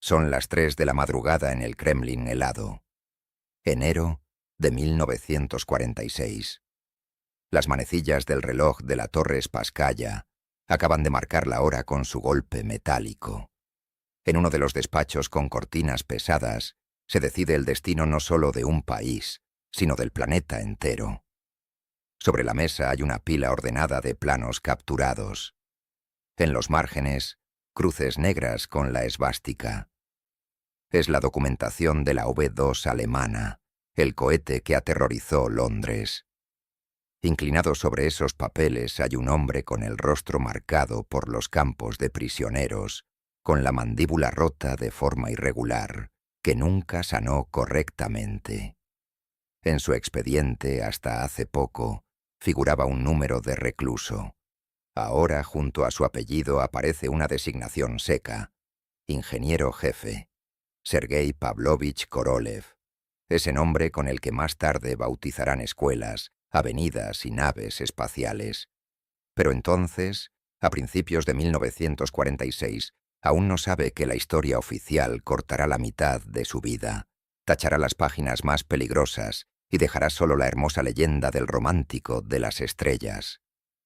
Son las 3 de la madrugada en el Kremlin helado. Enero de 1946. Las manecillas del reloj de la Torre Spasskaya acaban de marcar la hora con su golpe metálico. En uno de los despachos con cortinas pesadas se decide el destino no solo de un país, sino del planeta entero. Sobre la mesa hay una pila ordenada de planos capturados. En los márgenes, cruces negras con la esvástica. Es la documentación de la V-2 alemana, el cohete que aterrorizó Londres. Inclinado sobre esos papeles hay un hombre con el rostro marcado por los campos de prisioneros, con la mandíbula rota de forma irregular, que nunca sanó correctamente. En su expediente, hasta hace poco, figuraba un número de recluso. Ahora, junto a su apellido, aparece una designación seca: ingeniero jefe, Sergei Pavlovich Korolev, ese nombre con el que más tarde bautizarán escuelas, avenidas y naves espaciales. Pero entonces, a principios de 1946, aún no sabe que la historia oficial cortará la mitad de su vida, tachará las páginas más peligrosas y dejará solo la hermosa leyenda del romántico de las estrellas.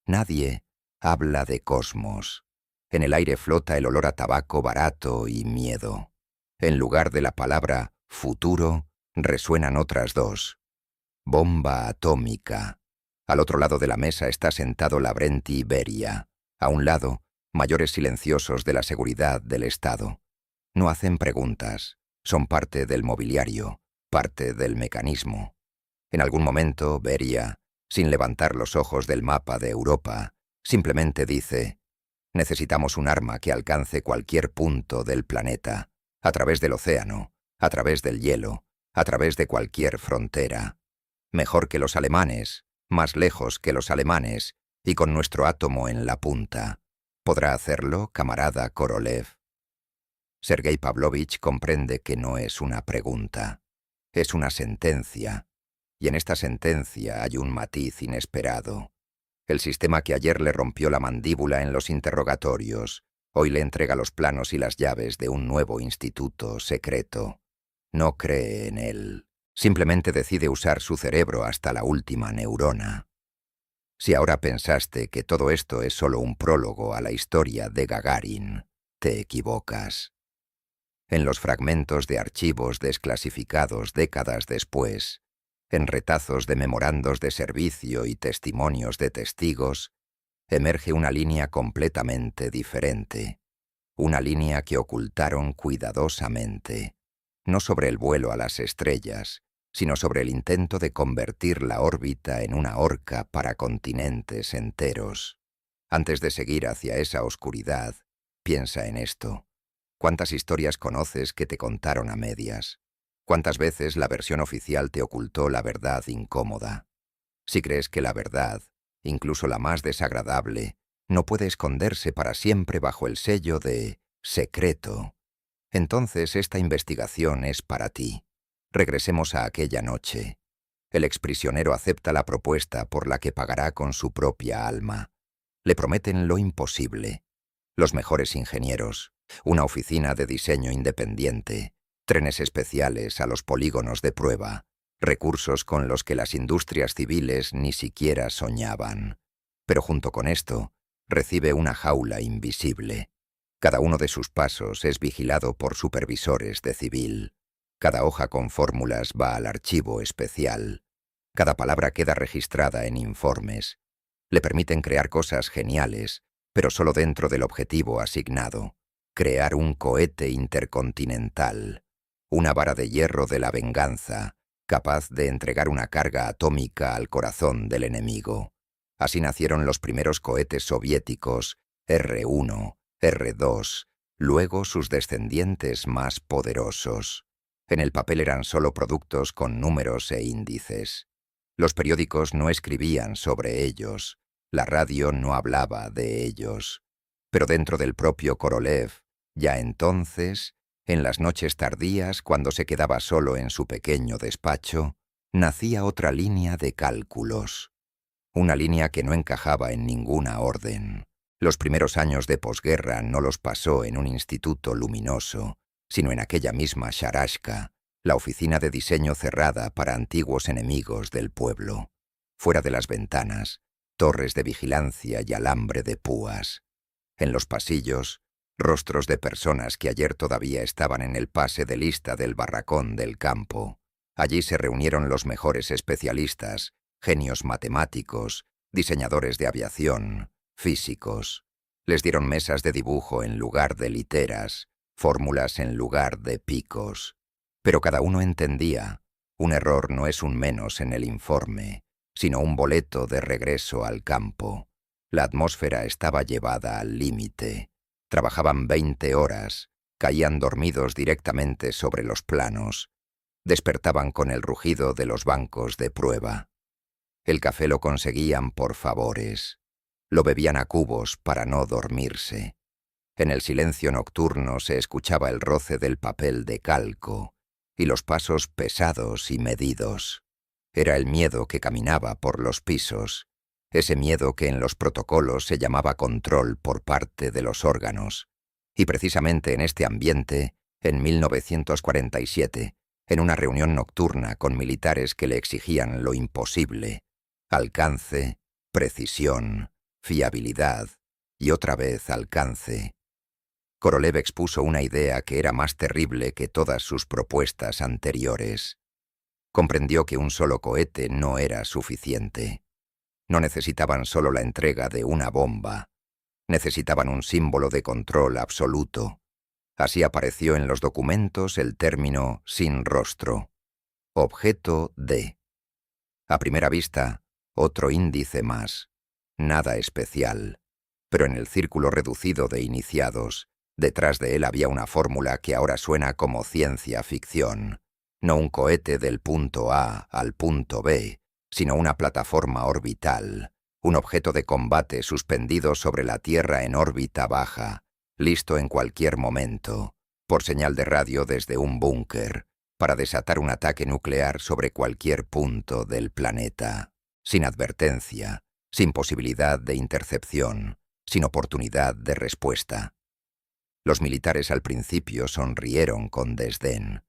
Nadie habla de cosmos. En el aire flota el olor a tabaco barato y miedo. En lugar de la palabra futuro, resuenan otras dos: bomba atómica. Al otro lado de la mesa está sentado Lavrenti Beria. A un lado, mayores silenciosos de la seguridad del Estado. No hacen preguntas. Son parte del mobiliario, parte del mecanismo. En algún momento, Beria, sin levantar los ojos del mapa de Europa, simplemente dice: necesitamos un arma que alcance cualquier punto del planeta, a través del océano, a través del hielo, a través de cualquier frontera. Mejor que los alemanes, más lejos que los alemanes, y con nuestro átomo en la punta. ¿Podrá hacerlo, camarada Korolev? Sergei Pavlovich comprende que no es una pregunta, es una sentencia, y en esta sentencia hay un matiz inesperado. El sistema que ayer le rompió la mandíbula en los interrogatorios, hoy le entrega los planos y las llaves de un nuevo instituto secreto. No cree en él. Simplemente decide usar su cerebro hasta la última neurona. Si ahora pensaste que todo esto es solo un prólogo a la historia de Gagarin, te equivocas. En los fragmentos de archivos desclasificados décadas después, en retazos de memorandos de servicio y testimonios de testigos, emerge una línea completamente diferente, una línea que ocultaron cuidadosamente, no sobre el vuelo a las estrellas, sino sobre el intento de convertir la órbita en una horca para continentes enteros. Antes de seguir hacia esa oscuridad, piensa en esto. ¿Cuántas historias conoces que te contaron a medias? ¿Cuántas veces la versión oficial te ocultó la verdad incómoda? Si crees que la verdad, incluso la más desagradable, no puede esconderse para siempre bajo el sello de secreto, entonces esta investigación es para ti. Regresemos a aquella noche. El exprisionero acepta la propuesta por la que pagará con su propia alma. Le prometen lo imposible: los mejores ingenieros, una oficina de diseño independiente, trenes especiales a los polígonos de prueba, recursos con los que las industrias civiles ni siquiera soñaban. Pero junto con esto, recibe una jaula invisible. Cada uno de sus pasos es vigilado por supervisores de civil. Cada hoja con fórmulas va al archivo especial. Cada palabra queda registrada en informes. Le permiten crear cosas geniales, pero solo dentro del objetivo asignado: crear un cohete intercontinental, una vara de hierro de la venganza, capaz de entregar una carga atómica al corazón del enemigo. Así nacieron los primeros cohetes soviéticos, R-1, R-2, luego sus descendientes más poderosos. En el papel eran solo productos con números e índices. Los periódicos no escribían sobre ellos, la radio no hablaba de ellos. Pero dentro del propio Korolev, ya entonces, en las noches tardías, cuando se quedaba solo en su pequeño despacho, nacía otra línea de cálculos. Una línea que no encajaba en ninguna orden. Los primeros años de posguerra no los pasó en un instituto luminoso, sino en aquella misma Sharashka, la oficina de diseño cerrada para antiguos enemigos del pueblo. Fuera de las ventanas, torres de vigilancia y alambre de púas. En los pasillos, rostros de personas que ayer todavía estaban en el pase de lista del barracón del campo. Allí se reunieron los mejores especialistas, genios matemáticos, diseñadores de aviación, físicos. Les dieron mesas de dibujo en lugar de literas, fórmulas en lugar de picos. Pero cada uno entendía, un error no es un menos en el informe, sino un boleto de regreso al campo. La atmósfera estaba llevada al límite. Trabajaban 20 horas, caían dormidos directamente sobre los planos, despertaban con el rugido de los bancos de prueba. El café lo conseguían por favores, lo bebían a cubos para no dormirse. En el silencio nocturno se escuchaba el roce del papel de calco y los pasos pesados y medidos. Era el miedo que caminaba por los pisos, ese miedo que en los protocolos se llamaba control por parte de los órganos. Y precisamente en este ambiente, en 1947, en una reunión nocturna con militares que le exigían lo imposible, alcance, precisión, fiabilidad y otra vez alcance, Korolev expuso una idea que era más terrible que todas sus propuestas anteriores. Comprendió que un solo cohete no era suficiente. No necesitaban solo la entrega de una bomba. Necesitaban un símbolo de control absoluto. Así apareció en los documentos el término sin rostro. Objeto D. A primera vista, otro índice más. Nada especial. Pero en el círculo reducido de iniciados, detrás de él había una fórmula que ahora suena como ciencia ficción. No un cohete del punto A al punto B, sino una plataforma orbital, un objeto de combate suspendido sobre la Tierra en órbita baja, listo en cualquier momento, por señal de radio desde un búnker, para desatar un ataque nuclear sobre cualquier punto del planeta, sin advertencia, sin posibilidad de intercepción, sin oportunidad de respuesta. Los militares al principio sonrieron con desdén.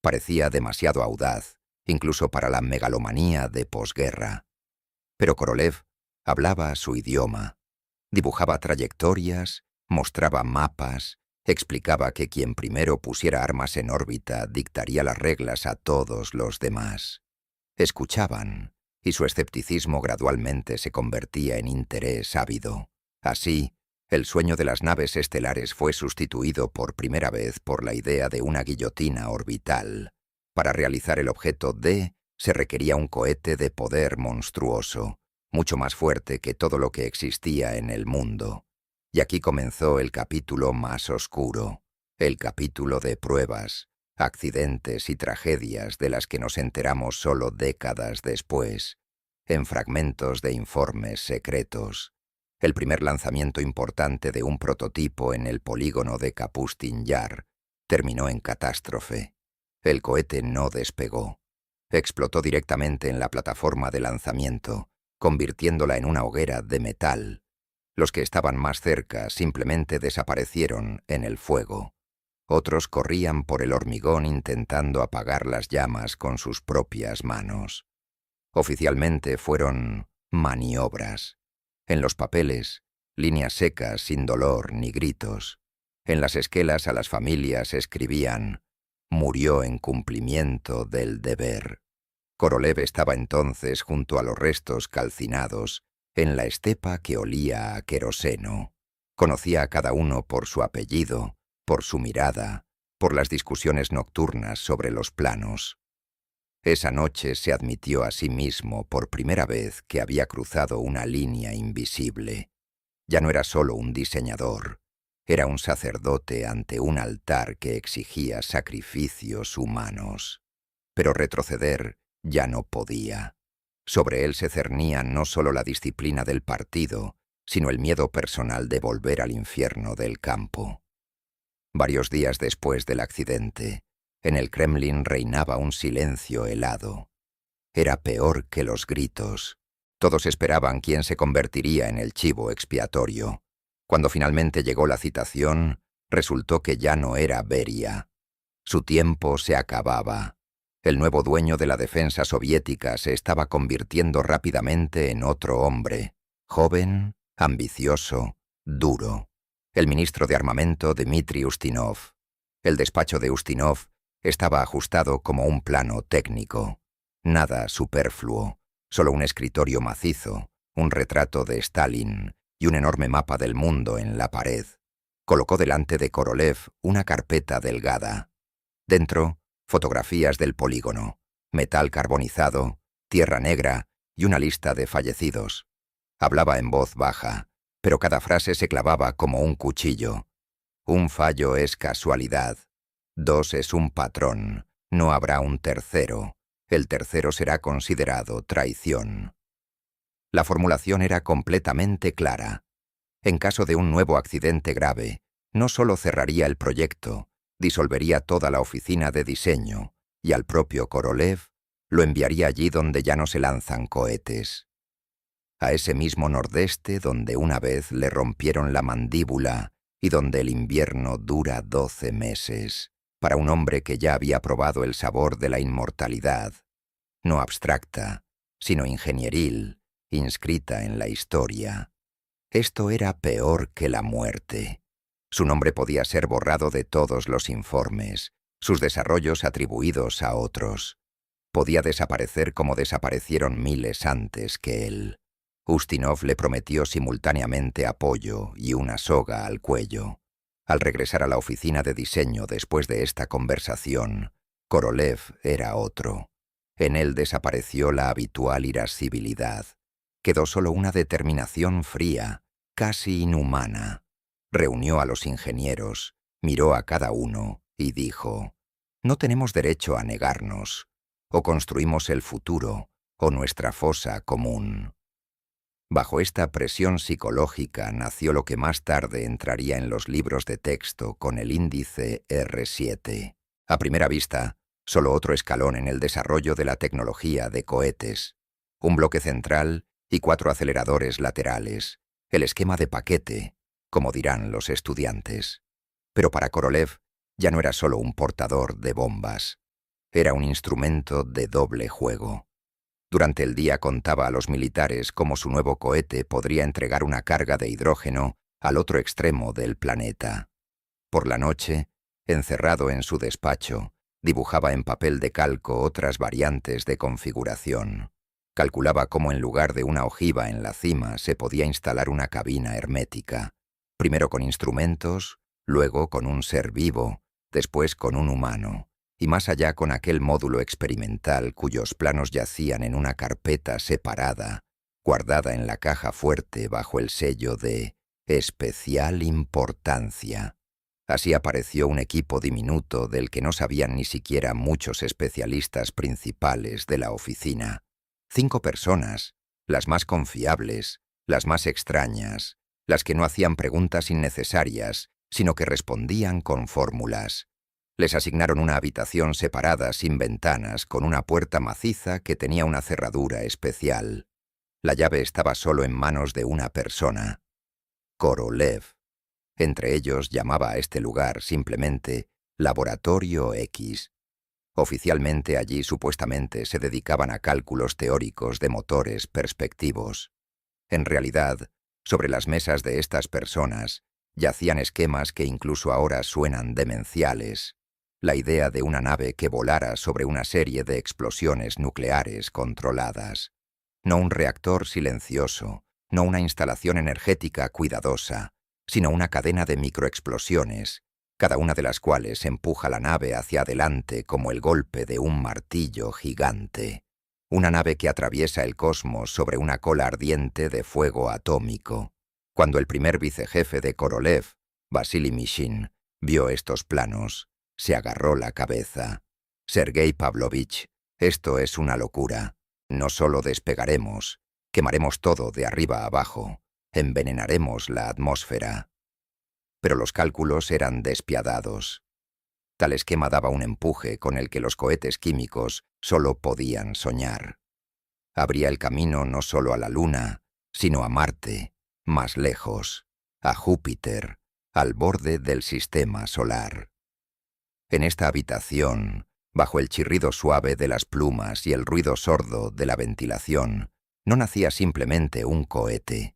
Parecía demasiado audaz, incluso para la megalomanía de posguerra. Pero Korolev hablaba su idioma, dibujaba trayectorias, mostraba mapas, explicaba que quien primero pusiera armas en órbita dictaría las reglas a todos los demás. Escuchaban, y su escepticismo gradualmente se convertía en interés ávido. Así, el sueño de las naves estelares fue sustituido por primera vez por la idea de una guillotina orbital. Para realizar el objeto D se requería un cohete de poder monstruoso, mucho más fuerte que todo lo que existía en el mundo. Y aquí comenzó el capítulo más oscuro, el capítulo de pruebas, accidentes y tragedias de las que nos enteramos solo décadas después, en fragmentos de informes secretos. El primer lanzamiento importante de un prototipo en el polígono de Kapustin Yar terminó en catástrofe. El cohete no despegó. Explotó directamente en la plataforma de lanzamiento, convirtiéndola en una hoguera de metal. Los que estaban más cerca simplemente desaparecieron en el fuego. Otros corrían por el hormigón intentando apagar las llamas con sus propias manos. Oficialmente fueron maniobras. En los papeles, líneas secas sin dolor ni gritos. En las esquelas a las familias escribían: «Murió en cumplimiento del deber». Korolev estaba entonces junto a los restos calcinados, en la estepa que olía a queroseno. Conocía a cada uno por su apellido, por su mirada, por las discusiones nocturnas sobre los planos. Esa noche se admitió a sí mismo por primera vez que había cruzado una línea invisible. Ya no era solo un diseñador, era un sacerdote ante un altar que exigía sacrificios humanos. Pero retroceder ya no podía. Sobre él se cernía no solo la disciplina del partido, sino el miedo personal de volver al infierno del campo. Varios días después del accidente, en el Kremlin reinaba un silencio helado. Era peor que los gritos. Todos esperaban quién se convertiría en el chivo expiatorio. Cuando finalmente llegó la citación, resultó que ya no era Beria. Su tiempo se acababa. El nuevo dueño de la defensa soviética se estaba convirtiendo rápidamente en otro hombre, joven, ambicioso, duro. El ministro de Armamento Dmitri Ustinov. El despacho de Ustinov estaba ajustado como un plano técnico. Nada superfluo, solo un escritorio macizo, un retrato de Stalin y un enorme mapa del mundo en la pared. Colocó delante de Korolev una carpeta delgada. Dentro, fotografías del polígono, metal carbonizado, tierra negra y una lista de fallecidos. Hablaba en voz baja, pero cada frase se clavaba como un cuchillo. Un fallo es casualidad. 2 es un patrón. No habrá un tercero. El tercero será considerado traición. La formulación era completamente clara. En caso de un nuevo accidente grave, no solo cerraría el proyecto, disolvería toda la oficina de diseño y al propio Korolev lo enviaría allí donde ya no se lanzan cohetes. A ese mismo nordeste donde una vez le rompieron la mandíbula y donde el invierno dura 12 meses, para un hombre que ya había probado el sabor de la inmortalidad, no abstracta, sino ingenieril, inscrita en la historia. Esto era peor que la muerte. Su nombre podía ser borrado de todos los informes, sus desarrollos atribuidos a otros. Podía desaparecer como desaparecieron miles antes que él. Ustinov le prometió simultáneamente apoyo y una soga al cuello. Al regresar a la oficina de diseño después de esta conversación, Korolev era otro. En él desapareció la habitual irascibilidad. Quedó solo una determinación fría, casi inhumana. Reunió a los ingenieros, miró a cada uno y dijo: «No tenemos derecho a negarnos. O construimos el futuro, o nuestra fosa común». Bajo esta presión psicológica nació lo que más tarde entraría en los libros de texto con el índice R7. A primera vista, solo otro escalón en el desarrollo de la tecnología de cohetes. Un bloque central y 4 aceleradores laterales. El esquema de paquete, como dirán los estudiantes. Pero para Korolev ya no era solo un portador de bombas. Era un instrumento de doble juego. Durante el día contaba a los militares cómo su nuevo cohete podría entregar una carga de hidrógeno al otro extremo del planeta. Por la noche, encerrado en su despacho, dibujaba en papel de calco otras variantes de configuración. Calculaba cómo en lugar de una ojiva en la cima se podía instalar una cabina hermética, primero con instrumentos, luego con un ser vivo, después con un humano, y más allá con aquel módulo experimental cuyos planos yacían en una carpeta separada, guardada en la caja fuerte bajo el sello de «Especial importancia». Así apareció un equipo diminuto del que no sabían ni siquiera muchos especialistas principales de la oficina. 5 personas, las más confiables, las más extrañas, las que no hacían preguntas innecesarias, sino que respondían con fórmulas. Les asignaron una habitación separada sin ventanas con una puerta maciza que tenía una cerradura especial. La llave estaba solo en manos de una persona, Korolev. Entre ellos llamaba a este lugar simplemente Laboratorio X. Oficialmente allí supuestamente se dedicaban a cálculos teóricos de motores perspectivos. En realidad, sobre las mesas de estas personas yacían esquemas que incluso ahora suenan demenciales. La idea de una nave que volara sobre una serie de explosiones nucleares controladas. No un reactor silencioso, no una instalación energética cuidadosa, sino una cadena de microexplosiones, cada una de las cuales empuja la nave hacia adelante como el golpe de un martillo gigante. Una nave que atraviesa el cosmos sobre una cola ardiente de fuego atómico. Cuando el primer vicejefe de Korolev, Vasily Mishin, vio estos planos, se agarró la cabeza. «Sergei Pavlovich, esto es una locura. No solo despegaremos, quemaremos todo de arriba a abajo, envenenaremos la atmósfera». Pero los cálculos eran despiadados. Tal esquema daba un empuje con el que los cohetes químicos solo podían soñar. Abría el camino no solo a la Luna, sino a Marte, más lejos, a Júpiter, al borde del sistema solar. En esta habitación, bajo el chirrido suave de las plumas y el ruido sordo de la ventilación, no nacía simplemente un cohete.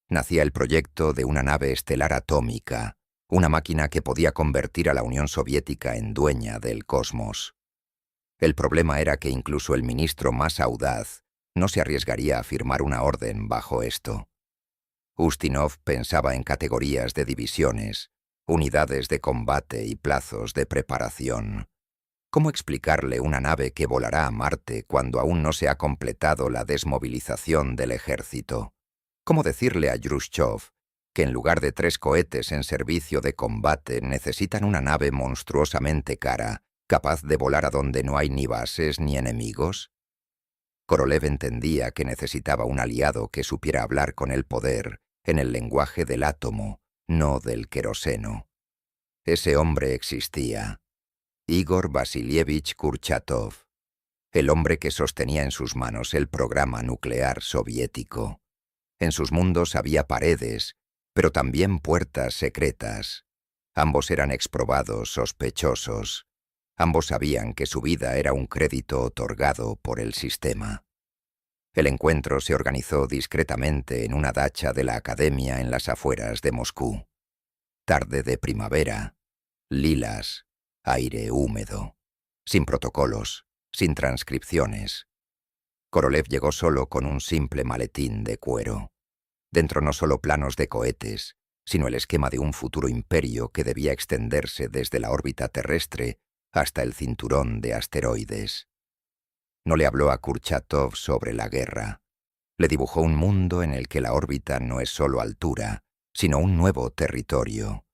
Nacía el proyecto de una nave estelar atómica, una máquina que podía convertir a la Unión Soviética en dueña del cosmos. El problema era que incluso el ministro más audaz no se arriesgaría a firmar una orden bajo esto. Ustinov pensaba en categorías de divisiones, unidades de combate y plazos de preparación. ¿Cómo explicarle una nave que volará a Marte cuando aún no se ha completado la desmovilización del ejército? ¿Cómo decirle a Khrushchev que en lugar de 3 cohetes en servicio de combate necesitan una nave monstruosamente cara, capaz de volar a donde no hay ni bases ni enemigos? Korolev entendía que necesitaba un aliado que supiera hablar con el poder en el lenguaje del átomo, no del queroseno. Ese hombre existía. Igor Vasilievich Kurchatov, el hombre que sostenía en sus manos el programa nuclear soviético. En sus mundos había paredes, pero también puertas secretas. Ambos eran exprobados sospechosos. Ambos sabían que su vida era un crédito otorgado por el sistema. El encuentro se organizó discretamente en una dacha de la academia en las afueras de Moscú. Tarde de primavera, lilas, aire húmedo, sin protocolos, sin transcripciones. Korolev llegó solo con un simple maletín de cuero. Dentro no solo planos de cohetes, sino el esquema de un futuro imperio que debía extenderse desde la órbita terrestre hasta el cinturón de asteroides. No le habló a Kurchatov sobre la guerra. Le dibujó un mundo en el que la órbita no es solo altura, sino un nuevo territorio.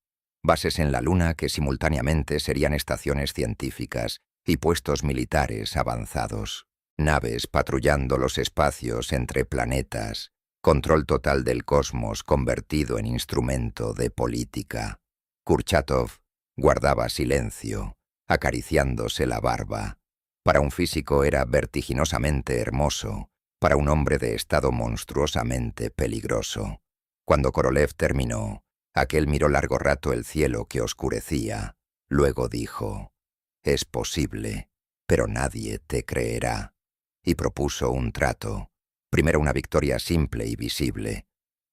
Bases en la Luna que simultáneamente serían estaciones científicas y puestos militares avanzados. Naves patrullando los espacios entre planetas. Control total del cosmos convertido en instrumento de política. Kurchatov guardaba silencio, acariciándose la barba. Para un físico era vertiginosamente hermoso, para un hombre de estado monstruosamente peligroso. Cuando Korolev terminó, aquel miró largo rato el cielo que oscurecía. Luego dijo: «Es posible, pero nadie te creerá». Y propuso un trato. Primero una victoria simple y visible.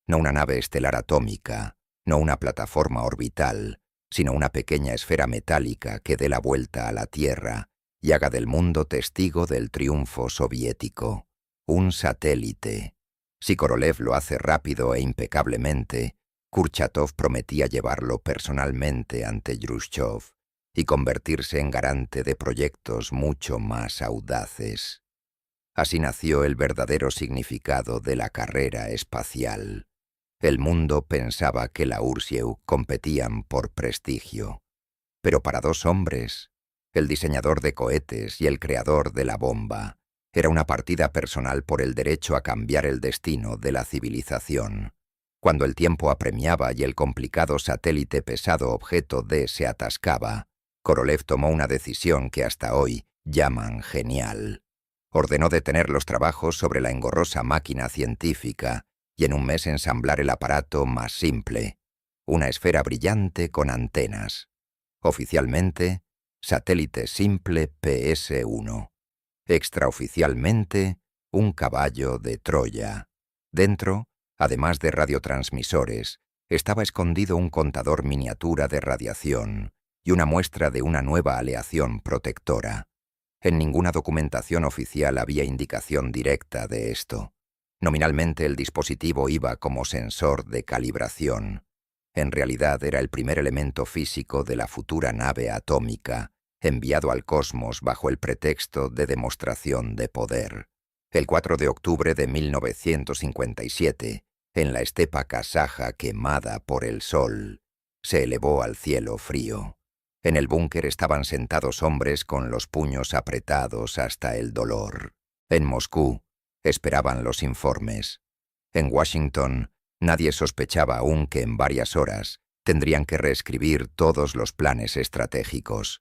No una nave estelar atómica, no una plataforma orbital, sino una pequeña esfera metálica que dé la vuelta a la Tierra y haga del mundo testigo del triunfo soviético. Un satélite. Si Korolev lo hace rápido e impecablemente, Kurchatov prometía llevarlo personalmente ante Khrushchev y convertirse en garante de proyectos mucho más audaces. Así nació el verdadero significado de la carrera espacial. El mundo pensaba que la URSS competían por prestigio. Pero para 2 hombres, el diseñador de cohetes y el creador de la bomba, era una partida personal por el derecho a cambiar el destino de la civilización. Cuando el tiempo apremiaba y el complicado satélite pesado objeto D se atascaba, Korolev tomó una decisión que hasta hoy llaman genial. Ordenó detener los trabajos sobre la engorrosa máquina científica y en un mes ensamblar el aparato más simple, una esfera brillante con antenas. Oficialmente, satélite simple PS-1. Extraoficialmente, un caballo de Troya. Dentro, además de radiotransmisores, estaba escondido un contador miniatura de radiación y una muestra de una nueva aleación protectora. En ninguna documentación oficial había indicación directa de esto. Nominalmente el dispositivo iba como sensor de calibración. En realidad era el primer elemento físico de la futura nave atómica, enviado al cosmos bajo el pretexto de demostración de poder. El 4 de octubre de 1957, en la estepa kazaja quemada por el sol, se elevó al cielo frío. En el búnker estaban sentados hombres con los puños apretados hasta el dolor. En Moscú esperaban los informes. En Washington nadie sospechaba aún que en varias horas tendrían que reescribir todos los planes estratégicos.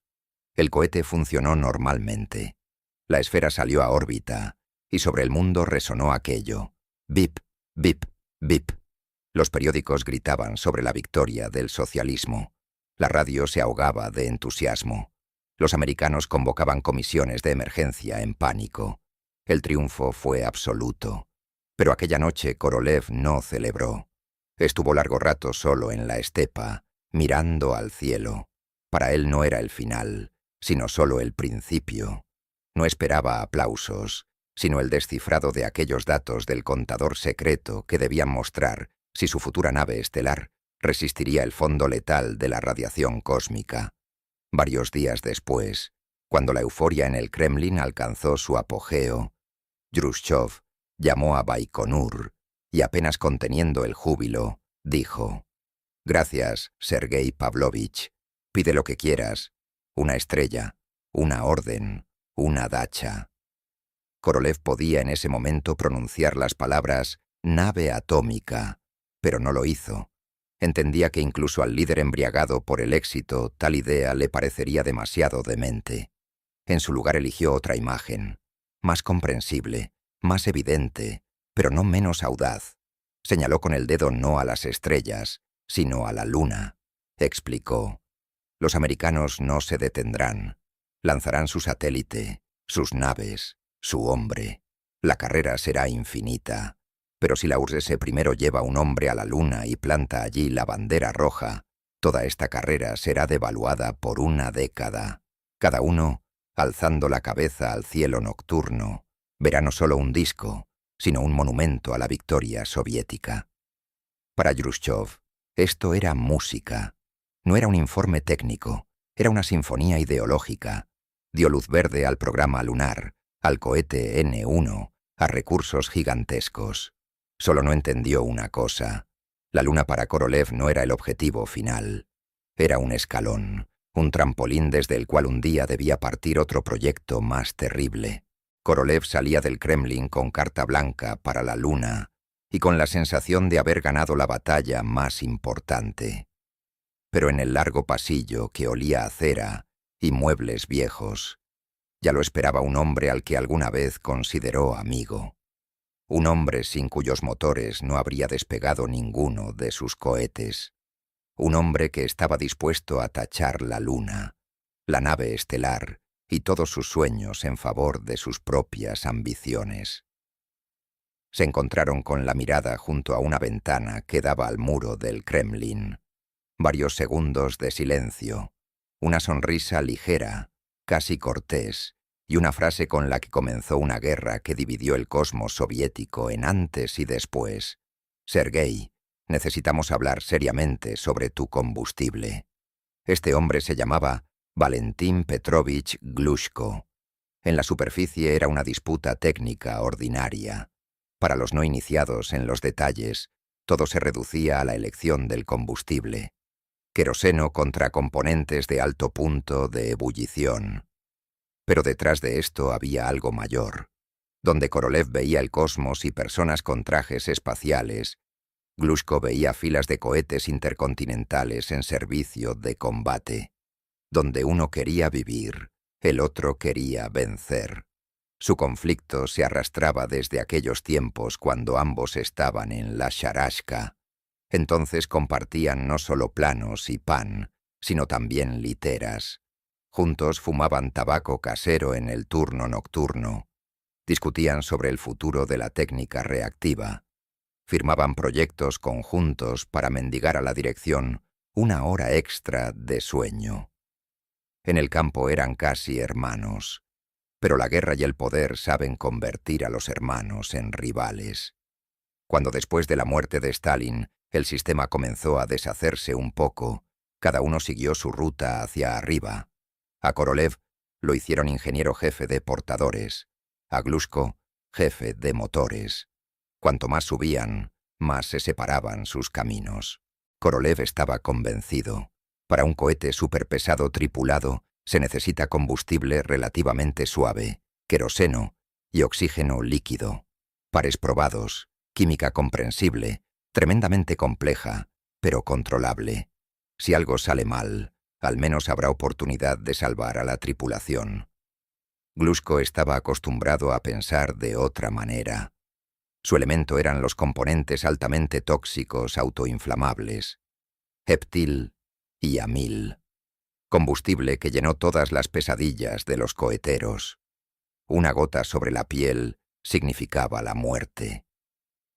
El cohete funcionó normalmente. La esfera salió a órbita y sobre el mundo resonó aquello. Bip, bip, bip. Los periódicos gritaban sobre la victoria del socialismo. La radio se ahogaba de entusiasmo. Los americanos convocaban comisiones de emergencia en pánico. El triunfo fue absoluto. Pero aquella noche Korolev no celebró. Estuvo largo rato solo en la estepa, mirando al cielo. Para él no era el final, sino solo el principio. No esperaba aplausos, sino el descifrado de aquellos datos del contador secreto que debían mostrar si su futura nave estelar resistiría el fondo letal de la radiación cósmica. Varios días después, cuando la euforia en el Kremlin alcanzó su apogeo, Jrushchov llamó a Baikonur y, apenas conteniendo el júbilo, dijo: «Gracias, Sergei Pavlovich. Pide lo que quieras. Una estrella, una orden, una dacha». Korolev podía en ese momento pronunciar las palabras «nave atómica», pero no lo hizo. Entendía que incluso al líder embriagado por el éxito tal idea le parecería demasiado demente. En su lugar eligió otra imagen, más comprensible, más evidente, pero no menos audaz. Señaló con el dedo no a las estrellas, sino a la luna. Explicó: «Los americanos no se detendrán. Lanzarán su satélite, sus naves, su hombre. La carrera será infinita. Pero si la URSS primero lleva un hombre a la luna y planta allí la bandera roja, toda esta carrera será devaluada por una década. Cada uno, alzando la cabeza al cielo nocturno, verá no solo un disco, sino un monumento a la victoria soviética». Para Jrushchov, esto era música. No era un informe técnico, era una sinfonía ideológica. Dio luz verde al programa lunar, al cohete N-1, a recursos gigantescos. Solo no entendió una cosa: la luna para Korolev no era el objetivo final. Era un escalón, un trampolín desde el cual un día debía partir otro proyecto más terrible. Korolev salía del Kremlin con carta blanca para la luna y con la sensación de haber ganado la batalla más importante. Pero en el largo pasillo que olía a cera y muebles viejos, ya lo esperaba un hombre al que alguna vez consideró amigo. Un hombre sin cuyos motores no habría despegado ninguno de sus cohetes. Un hombre que estaba dispuesto a tachar la luna, la nave estelar y todos sus sueños en favor de sus propias ambiciones. Se encontraron con la mirada junto a una ventana que daba al muro del Kremlin. Varios segundos de silencio, una sonrisa ligera, casi cortés, y una frase con la que comenzó una guerra que dividió el cosmos soviético en antes y después. «Sergei, necesitamos hablar seriamente sobre tu combustible». Este hombre se llamaba Valentín Petrovich Glushko. En la superficie era una disputa técnica ordinaria. Para los no iniciados en los detalles, todo se reducía a la elección del combustible. Queroseno contra componentes de alto punto de ebullición. Pero detrás de esto había algo mayor. Donde Korolev veía el cosmos y personas con trajes espaciales, Glushko veía filas de cohetes intercontinentales en servicio de combate. Donde uno quería vivir, el otro quería vencer. Su conflicto se arrastraba desde aquellos tiempos cuando ambos estaban en la Sharashka. Entonces compartían no solo planos y pan, sino también literas. Juntos fumaban tabaco casero en el turno nocturno. Discutían sobre el futuro de la técnica reactiva. Firmaban proyectos conjuntos para mendigar a la dirección una hora extra de sueño. En el campo eran casi hermanos. Pero la guerra y el poder saben convertir a los hermanos en rivales. Cuando después de la muerte de Stalin el sistema comenzó a deshacerse un poco, cada uno siguió su ruta hacia arriba. A Korolev lo hicieron ingeniero jefe de portadores, a Glushko jefe de motores. Cuanto más subían, más se separaban sus caminos. Korolev estaba convencido. Para un cohete superpesado tripulado se necesita combustible relativamente suave, queroseno y oxígeno líquido. Pares probados, química comprensible, tremendamente compleja, pero controlable. Si algo sale mal, al menos habrá oportunidad de salvar a la tripulación. Glushko estaba acostumbrado a pensar de otra manera. Su elemento eran los componentes altamente tóxicos autoinflamables. Heptil y a 1000. Combustible que llenó todas las pesadillas de los coheteros. Una gota sobre la piel significaba la muerte.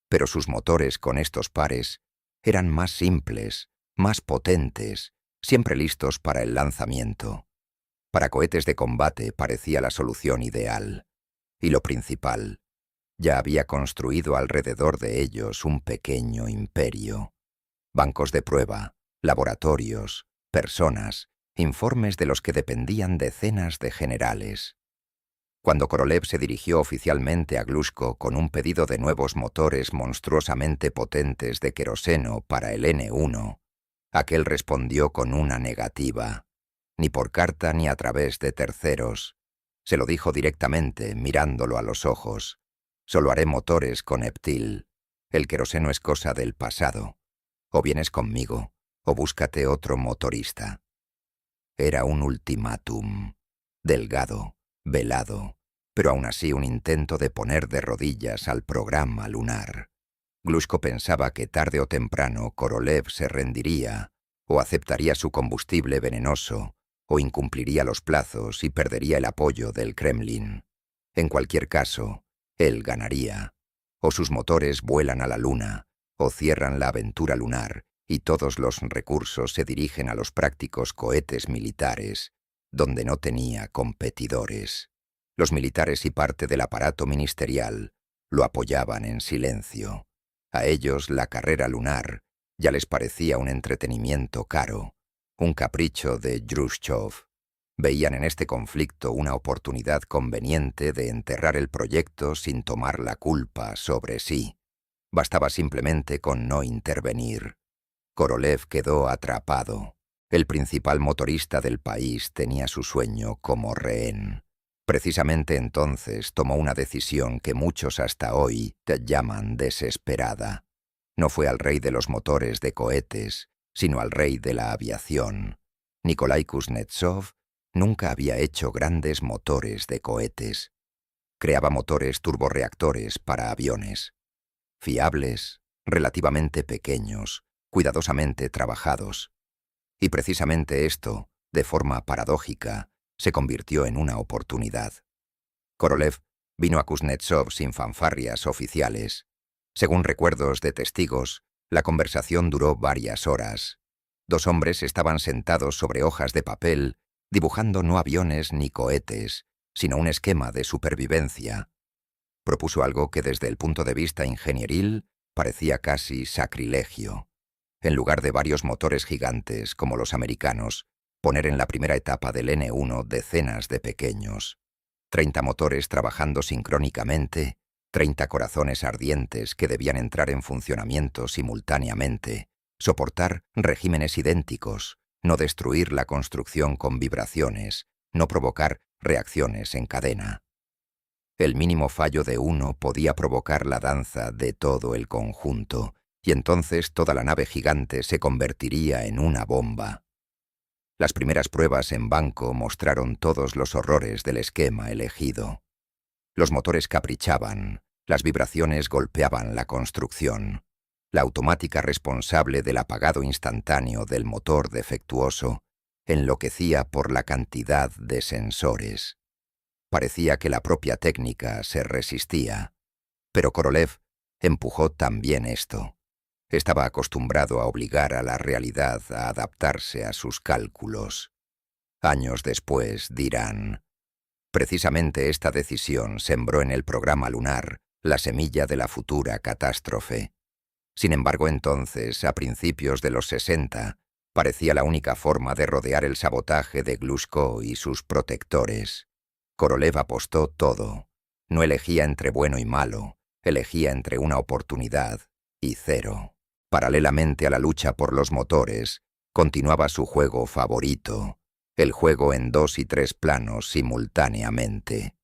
Pero sus motores con estos pares eran más simples, más potentes, siempre listos para el lanzamiento. Para cohetes de combate parecía la solución ideal. Y lo principal, ya había construido alrededor de ellos un pequeño imperio. Bancos de prueba, laboratorios, personas, informes de los que dependían decenas de generales. Cuando Korolev se dirigió oficialmente a Glushko con un pedido de nuevos motores monstruosamente potentes de queroseno para el N1, aquel respondió con una negativa. Ni por carta ni a través de terceros. Se lo dijo directamente, mirándolo a los ojos. Solo haré motores con Eptil. El queroseno es cosa del pasado. O vienes conmigo, o búscate otro motorista. Era un ultimátum. Delgado, velado, pero aún así un intento de poner de rodillas al programa lunar. Glushko pensaba que tarde o temprano Korolev se rendiría, o aceptaría su combustible venenoso, o incumpliría los plazos y perdería el apoyo del Kremlin. En cualquier caso, él ganaría. O sus motores vuelan a la luna, o cierran la aventura lunar y todos los recursos se dirigen a los prácticos cohetes militares, donde no tenía competidores. Los militares y parte del aparato ministerial lo apoyaban en silencio. A ellos la carrera lunar ya les parecía un entretenimiento caro, un capricho de Khrushchev. Veían en este conflicto una oportunidad conveniente de enterrar el proyecto sin tomar la culpa sobre sí. Bastaba simplemente con no intervenir. Korolev quedó atrapado. El principal motorista del país tenía su sueño como rehén. Precisamente entonces tomó una decisión que muchos hasta hoy llaman desesperada. No fue al rey de los motores de cohetes, sino al rey de la aviación. Nikolai Kuznetsov nunca había hecho grandes motores de cohetes. Creaba motores turborreactores para aviones. Fiables, relativamente pequeños, cuidadosamente trabajados. Y precisamente esto, de forma paradójica, se convirtió en una oportunidad. Korolev vino a Kuznetsov sin fanfarrias oficiales. Según recuerdos de testigos, la conversación duró varias horas. Dos hombres estaban sentados sobre hojas de papel, dibujando no aviones ni cohetes, sino un esquema de supervivencia. Propuso algo que desde el punto de vista ingenieril parecía casi sacrilegio. En lugar de varios motores gigantes como los americanos, poner en la primera etapa del N1 decenas de pequeños. 30 motores trabajando sincrónicamente, 30 corazones ardientes que debían entrar en funcionamiento simultáneamente, soportar regímenes idénticos, no destruir la construcción con vibraciones, no provocar reacciones en cadena. El mínimo fallo de uno podía provocar la danza de todo el conjunto, y entonces toda la nave gigante se convertiría en una bomba. Las primeras pruebas en banco mostraron todos los horrores del esquema elegido. Los motores caprichaban, las vibraciones golpeaban la construcción. La automática responsable del apagado instantáneo del motor defectuoso enloquecía por la cantidad de sensores. Parecía que la propia técnica se resistía, pero Korolev empujó también esto. Estaba acostumbrado a obligar a la realidad a adaptarse a sus cálculos. Años después dirán, precisamente esta decisión sembró en el programa lunar la semilla de la futura catástrofe. Sin embargo, entonces, a principios de los 60, parecía la única forma de rodear el sabotaje de Glushko y sus protectores. Korolev apostó todo. No elegía entre bueno y malo, elegía entre una oportunidad y cero. Paralelamente a la lucha por los motores, continuaba su juego favorito, el juego en 2 y 3 planos simultáneamente.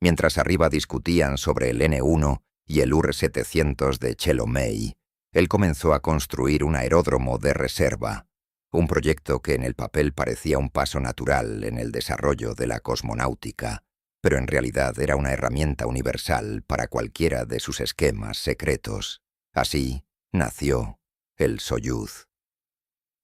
Mientras arriba discutían sobre el N1 y el UR-700 de Chelomey, él comenzó a construir un aeródromo de reserva, un proyecto que en el papel parecía un paso natural en el desarrollo de la cosmonáutica, pero en realidad era una herramienta universal para cualquiera de sus esquemas secretos. Así nació el Soyuz.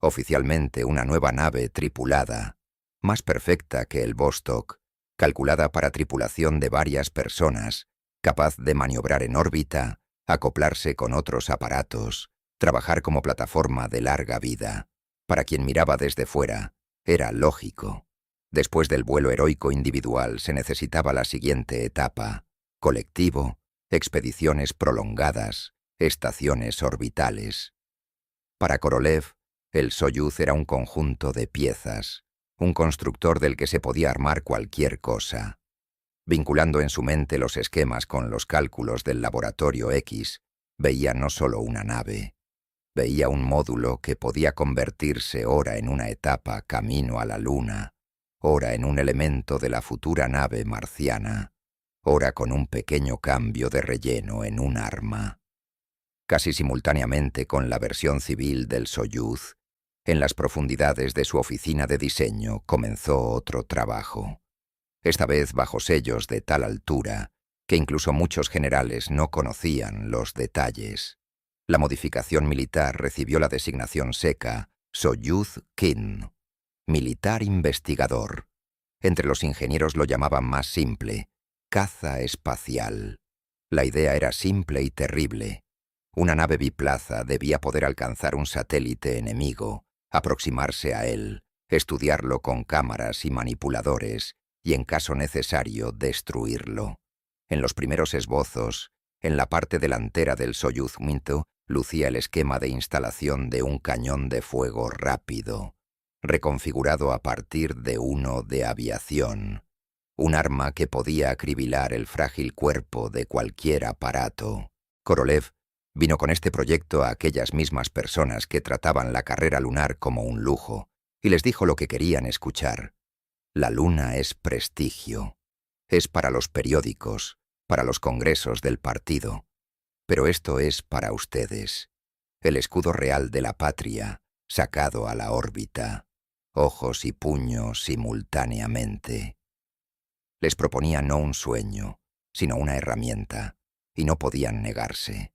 oficialmente una nueva nave tripulada, más perfecta que el Vostok, calculada para tripulación de varias personas, capaz de maniobrar en órbita, acoplarse con otros aparatos, trabajar como plataforma de larga vida. Para quien miraba desde fuera, era lógico. Después del vuelo heroico individual se necesitaba la siguiente etapa: colectivo, expediciones prolongadas, estaciones orbitales. Para Korolev, el Soyuz era un conjunto de piezas, un constructor del que se podía armar cualquier cosa. Vinculando en su mente los esquemas con los cálculos del laboratorio X, veía no solo una nave, veía un módulo que podía convertirse ora en una etapa camino a la Luna, ora en un elemento de la futura nave marciana, ora con un pequeño cambio de relleno en un arma. Casi simultáneamente con la versión civil del Soyuz, en las profundidades de su oficina de diseño comenzó otro trabajo, esta vez bajo sellos de tal altura que incluso muchos generales no conocían los detalles. La modificación militar recibió la designación seca Soyuz Kin, militar investigador. Entre los ingenieros lo llamaban más simple, caza espacial. La idea era simple y terrible. Una nave biplaza debía poder alcanzar un satélite enemigo, aproximarse a él, estudiarlo con cámaras y manipuladores, y en caso necesario destruirlo. En los primeros esbozos, en la parte delantera del Soyuz Minto, lucía el esquema de instalación de un cañón de fuego rápido, reconfigurado a partir de uno de aviación, un arma que podía acribilar el frágil cuerpo de cualquier aparato. Korolev vino con este proyecto a aquellas mismas personas que trataban la carrera lunar como un lujo, y les dijo lo que querían escuchar. La Luna es prestigio. Es para los periódicos, para los congresos del partido. Pero esto es para ustedes. El escudo real de la patria, sacado a la órbita. Ojos y puños simultáneamente. Les proponía no un sueño, sino una herramienta, y no podían negarse.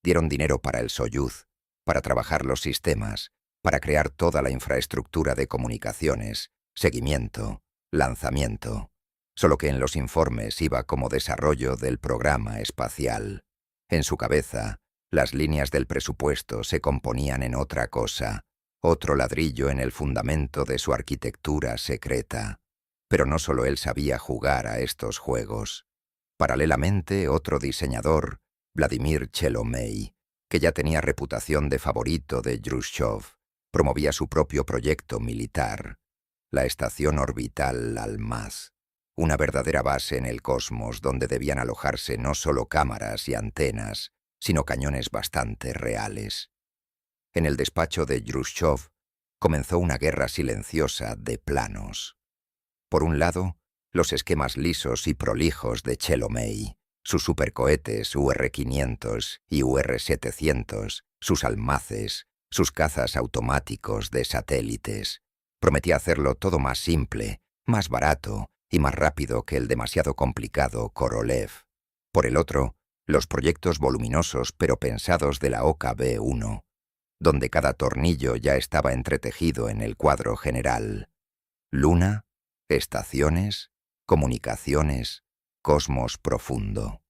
Dieron dinero para el Soyuz, para trabajar los sistemas, para crear toda la infraestructura de comunicaciones, seguimiento, lanzamiento, solo que en los informes iba como desarrollo del programa espacial. En su cabeza, las líneas del presupuesto se componían en otra cosa, otro ladrillo en el fundamento de su arquitectura secreta. Pero no solo él sabía jugar a estos juegos. Paralelamente, otro diseñador, Vladimir Chelomey, que ya tenía reputación de favorito de Khrushchev, promovía su propio proyecto militar, la estación orbital Almaz, una verdadera base en el cosmos donde debían alojarse no solo cámaras y antenas, sino cañones bastante reales. En el despacho de Khrushchev comenzó una guerra silenciosa de planos. Por un lado, los esquemas lisos y prolijos de Chelomey, sus supercohetes UR-500 y UR-700, sus almaces, sus cazas automáticos de satélites. Prometía hacerlo todo más simple, más barato y más rápido que el demasiado complicado Korolev. Por el otro, los proyectos voluminosos pero pensados de la OKB-1, donde cada tornillo ya estaba entretejido en el cuadro general. Luna, estaciones, comunicaciones, cosmos profundo.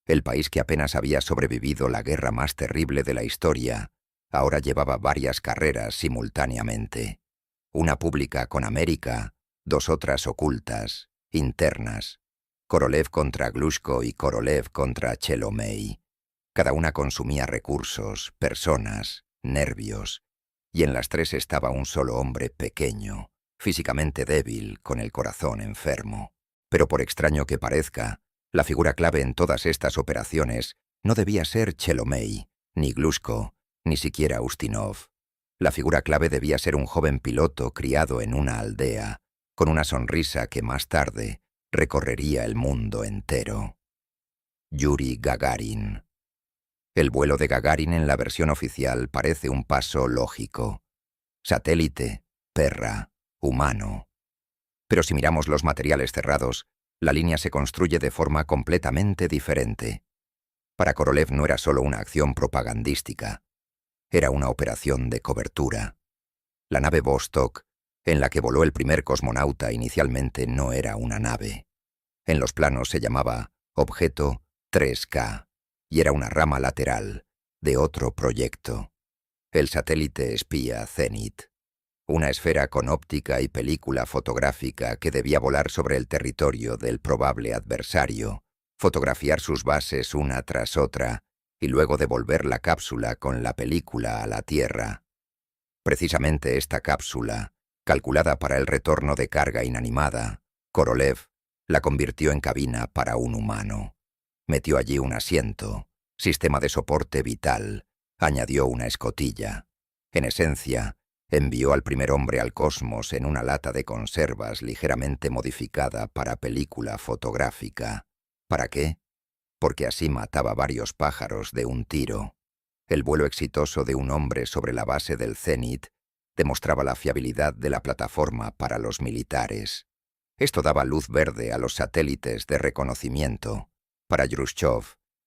El país que apenas había sobrevivido la guerra más terrible de la historia, ahora llevaba varias carreras simultáneamente. Una pública con América, dos otras ocultas, internas. Korolev contra Glushko y Korolev contra Chelomey. Cada una consumía recursos, personas, nervios, y en las tres estaba un solo hombre pequeño, físicamente débil, con el corazón enfermo. Pero por extraño que parezca, la figura clave en todas estas operaciones no debía ser Chelomey, ni Glushko, ni siquiera Ustinov. La figura clave debía ser un joven piloto criado en una aldea, con una sonrisa que más tarde recorrería el mundo entero. Yuri Gagarin. El vuelo de Gagarin en la versión oficial parece un paso lógico. Satélite, perra, humano. Pero si miramos los materiales cerrados, la línea se construye de forma completamente diferente. Para Korolev no era solo una acción propagandística, era una operación de cobertura. La nave Vostok, en la que voló el primer cosmonauta, inicialmente no era una nave. En los planos se llamaba Objeto 3K y era una rama lateral de otro proyecto, el satélite espía Zenit, una esfera con óptica y película fotográfica que debía volar sobre el territorio del probable adversario, fotografiar sus bases una tras otra y luego devolver la cápsula con la película a la Tierra. Precisamente esta cápsula, calculada para el retorno de carga inanimada, Korolev la convirtió en cabina para un humano. Metió allí un asiento, sistema de soporte vital, añadió una escotilla. En esencia, envió al primer hombre al cosmos en una lata de conservas ligeramente modificada para película fotográfica. ¿Para qué? Porque así mataba varios pájaros de un tiro. El vuelo exitoso de un hombre sobre la base del Zenit demostraba la fiabilidad de la plataforma para los militares. Esto daba luz verde a los satélites de reconocimiento. Para Khrushchev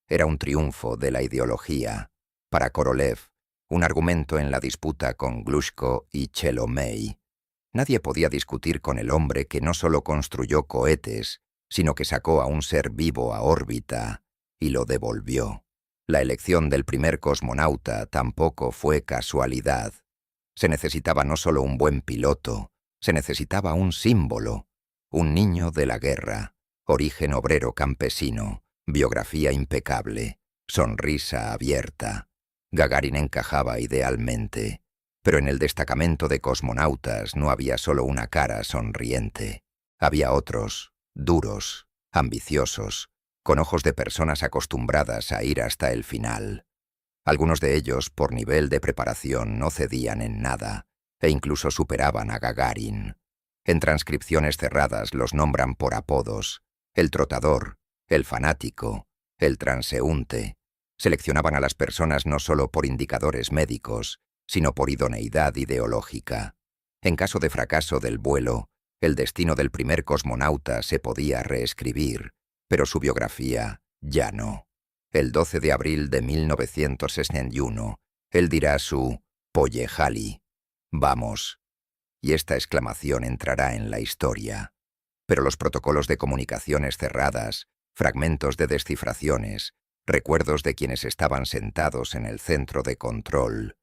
era un triunfo de la ideología. Para Korolev, un argumento en la disputa con Glushko y Chelomey. Nadie podía discutir con el hombre que no solo construyó cohetes, sino que sacó a un ser vivo a órbita y lo devolvió. La elección del primer cosmonauta tampoco fue casualidad. Se necesitaba no solo un buen piloto, se necesitaba un símbolo, un niño de la guerra, origen obrero campesino, biografía impecable, sonrisa abierta. Gagarin encajaba idealmente, pero en el destacamento de cosmonautas no había solo una cara sonriente. Había otros, duros, ambiciosos, con ojos de personas acostumbradas a ir hasta el final. Algunos de ellos, por nivel de preparación, no cedían en nada, e incluso superaban a Gagarin. En transcripciones cerradas los nombran por apodos: el trotador, el fanático, el transeúnte. Seleccionaban a las personas no solo por indicadores médicos, sino por idoneidad ideológica. En caso de fracaso del vuelo, el destino del primer cosmonauta se podía reescribir, pero su biografía ya no. El 12 de abril de 1961, él dirá su Pollejali, vamos, y esta exclamación entrará en la historia. Pero los protocolos de comunicaciones cerradas, fragmentos de descifraciones, recuerdos de quienes estaban sentados en el centro de control,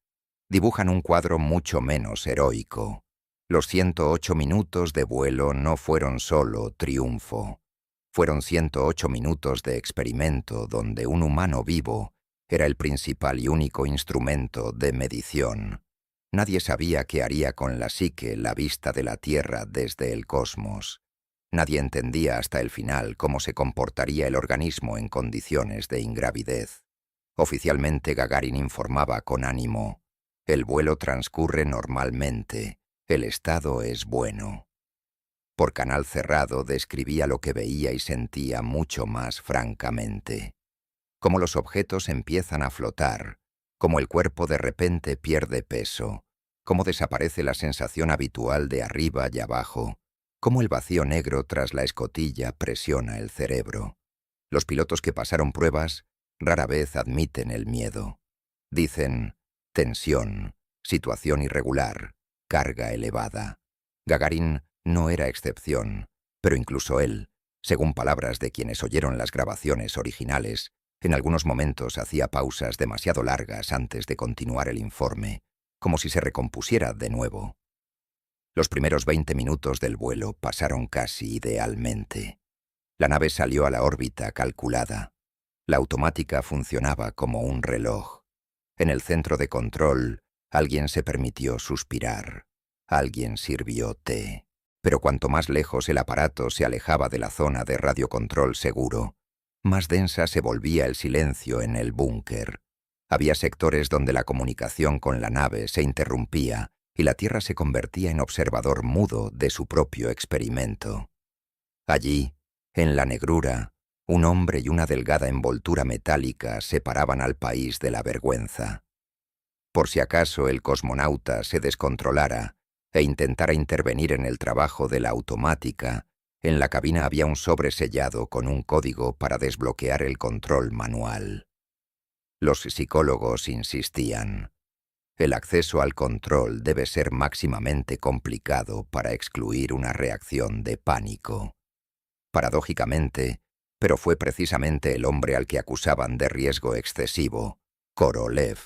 dibujan un cuadro mucho menos heroico. Los 108 minutos de vuelo no fueron solo triunfo. Fueron 108 minutos de experimento donde un humano vivo era el principal y único instrumento de medición. Nadie sabía qué haría con la psique la vista de la Tierra desde el cosmos. Nadie entendía hasta el final cómo se comportaría el organismo en condiciones de ingravidez. Oficialmente Gagarin informaba con ánimo: el vuelo transcurre normalmente, el estado es bueno. Por canal cerrado describía lo que veía y sentía mucho más francamente. Cómo los objetos empiezan a flotar, cómo el cuerpo de repente pierde peso, cómo desaparece la sensación habitual de arriba y abajo, cómo el vacío negro tras la escotilla presiona el cerebro. Los pilotos que pasaron pruebas rara vez admiten el miedo. Dicen: tensión, situación irregular, carga elevada. Gagarin no era excepción, pero incluso él, según palabras de quienes oyeron las grabaciones originales, en algunos momentos hacía pausas demasiado largas antes de continuar el informe, como si se recompusiera de nuevo. Los primeros 20 minutos del vuelo pasaron casi idealmente. La nave salió a la órbita calculada. La automática funcionaba como un reloj. En el centro de control, alguien se permitió suspirar. Alguien sirvió té. Pero cuanto más lejos el aparato se alejaba de la zona de radiocontrol seguro, más densa se volvía el silencio en el búnker. Había sectores donde la comunicación con la nave se interrumpía y la Tierra se convertía en observador mudo de su propio experimento. Allí, en la negrura, un hombre y una delgada envoltura metálica separaban al país de la vergüenza. Por si acaso el cosmonauta se descontrolara e intentara intervenir en el trabajo de la automática, en la cabina había un sobre sellado con un código para desbloquear el control manual. Los psicólogos insistían: El acceso al control debe ser máximamente complicado para excluir una reacción de pánico. Paradójicamente, pero fue precisamente el hombre al que acusaban de riesgo excesivo, Korolev,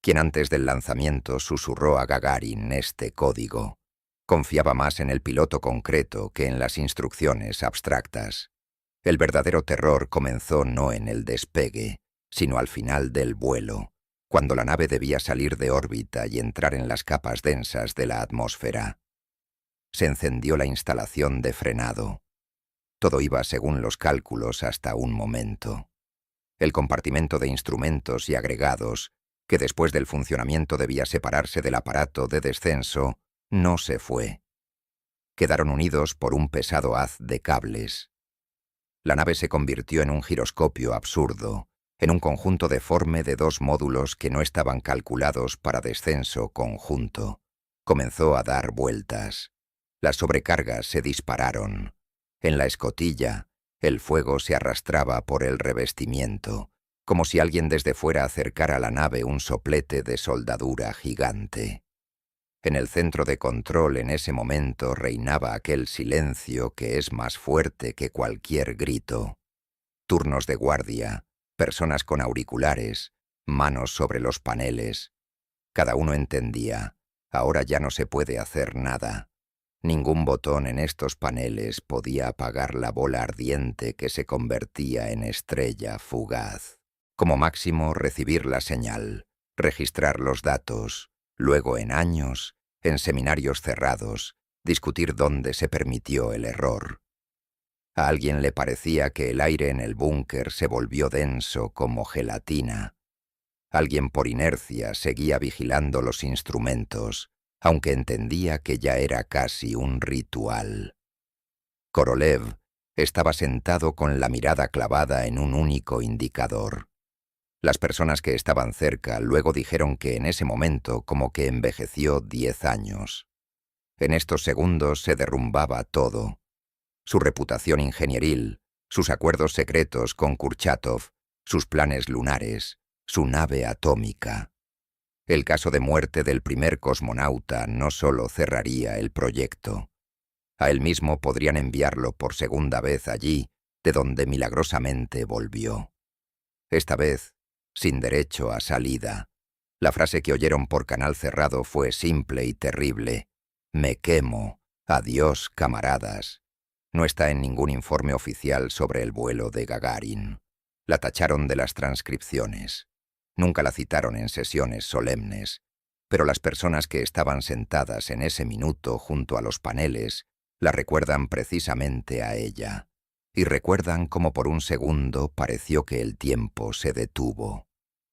quien antes del lanzamiento susurró a Gagarin este código. Confiaba más en el piloto concreto que en las instrucciones abstractas. El verdadero terror comenzó no en el despegue, sino al final del vuelo, cuando la nave debía salir de órbita y entrar en las capas densas de la atmósfera. Se encendió la instalación de frenado. Todo iba según los cálculos hasta un momento. El compartimento de instrumentos y agregados, que después del funcionamiento debía separarse del aparato de descenso, no se fue. Quedaron unidos por un pesado haz de cables. La nave se convirtió en un giroscopio absurdo, en un conjunto deforme de dos módulos que no estaban calculados para descenso conjunto. Comenzó a dar vueltas. Las sobrecargas se dispararon. En la escotilla, el fuego se arrastraba por el revestimiento, como si alguien desde fuera acercara a la nave un soplete de soldadura gigante. En el centro de control en ese momento reinaba aquel silencio que es más fuerte que cualquier grito. Turnos de guardia, personas con auriculares, manos sobre los paneles. Cada uno entendía, ahora ya no se puede hacer nada. Ningún botón en estos paneles podía apagar la bola ardiente que se convertía en estrella fugaz. Como máximo, recibir la señal, registrar los datos, luego en años, en seminarios cerrados, discutir dónde se permitió el error. A alguien le parecía que el aire en el búnker se volvió denso como gelatina. Alguien por inercia seguía vigilando los instrumentos, aunque entendía que ya era casi un ritual. Korolev estaba sentado con la mirada clavada en un único indicador. Las personas que estaban cerca luego dijeron que en ese momento como que envejeció 10 años. En estos segundos se derrumbaba todo. Su reputación ingenieril, sus acuerdos secretos con Kurchatov, sus planes lunares, su nave atómica. El caso de muerte del primer cosmonauta no solo cerraría el proyecto. A él mismo podrían enviarlo por segunda vez allí, de donde milagrosamente volvió. Esta vez, sin derecho a salida. La frase que oyeron por canal cerrado fue simple y terrible. «Me quemo. Adiós, camaradas». No está en ningún informe oficial sobre el vuelo de Gagarin. La tacharon de las transcripciones. Nunca la citaron en sesiones solemnes, pero las personas que estaban sentadas en ese minuto junto a los paneles la recuerdan precisamente a ella, y recuerdan cómo por un segundo pareció que el tiempo se detuvo.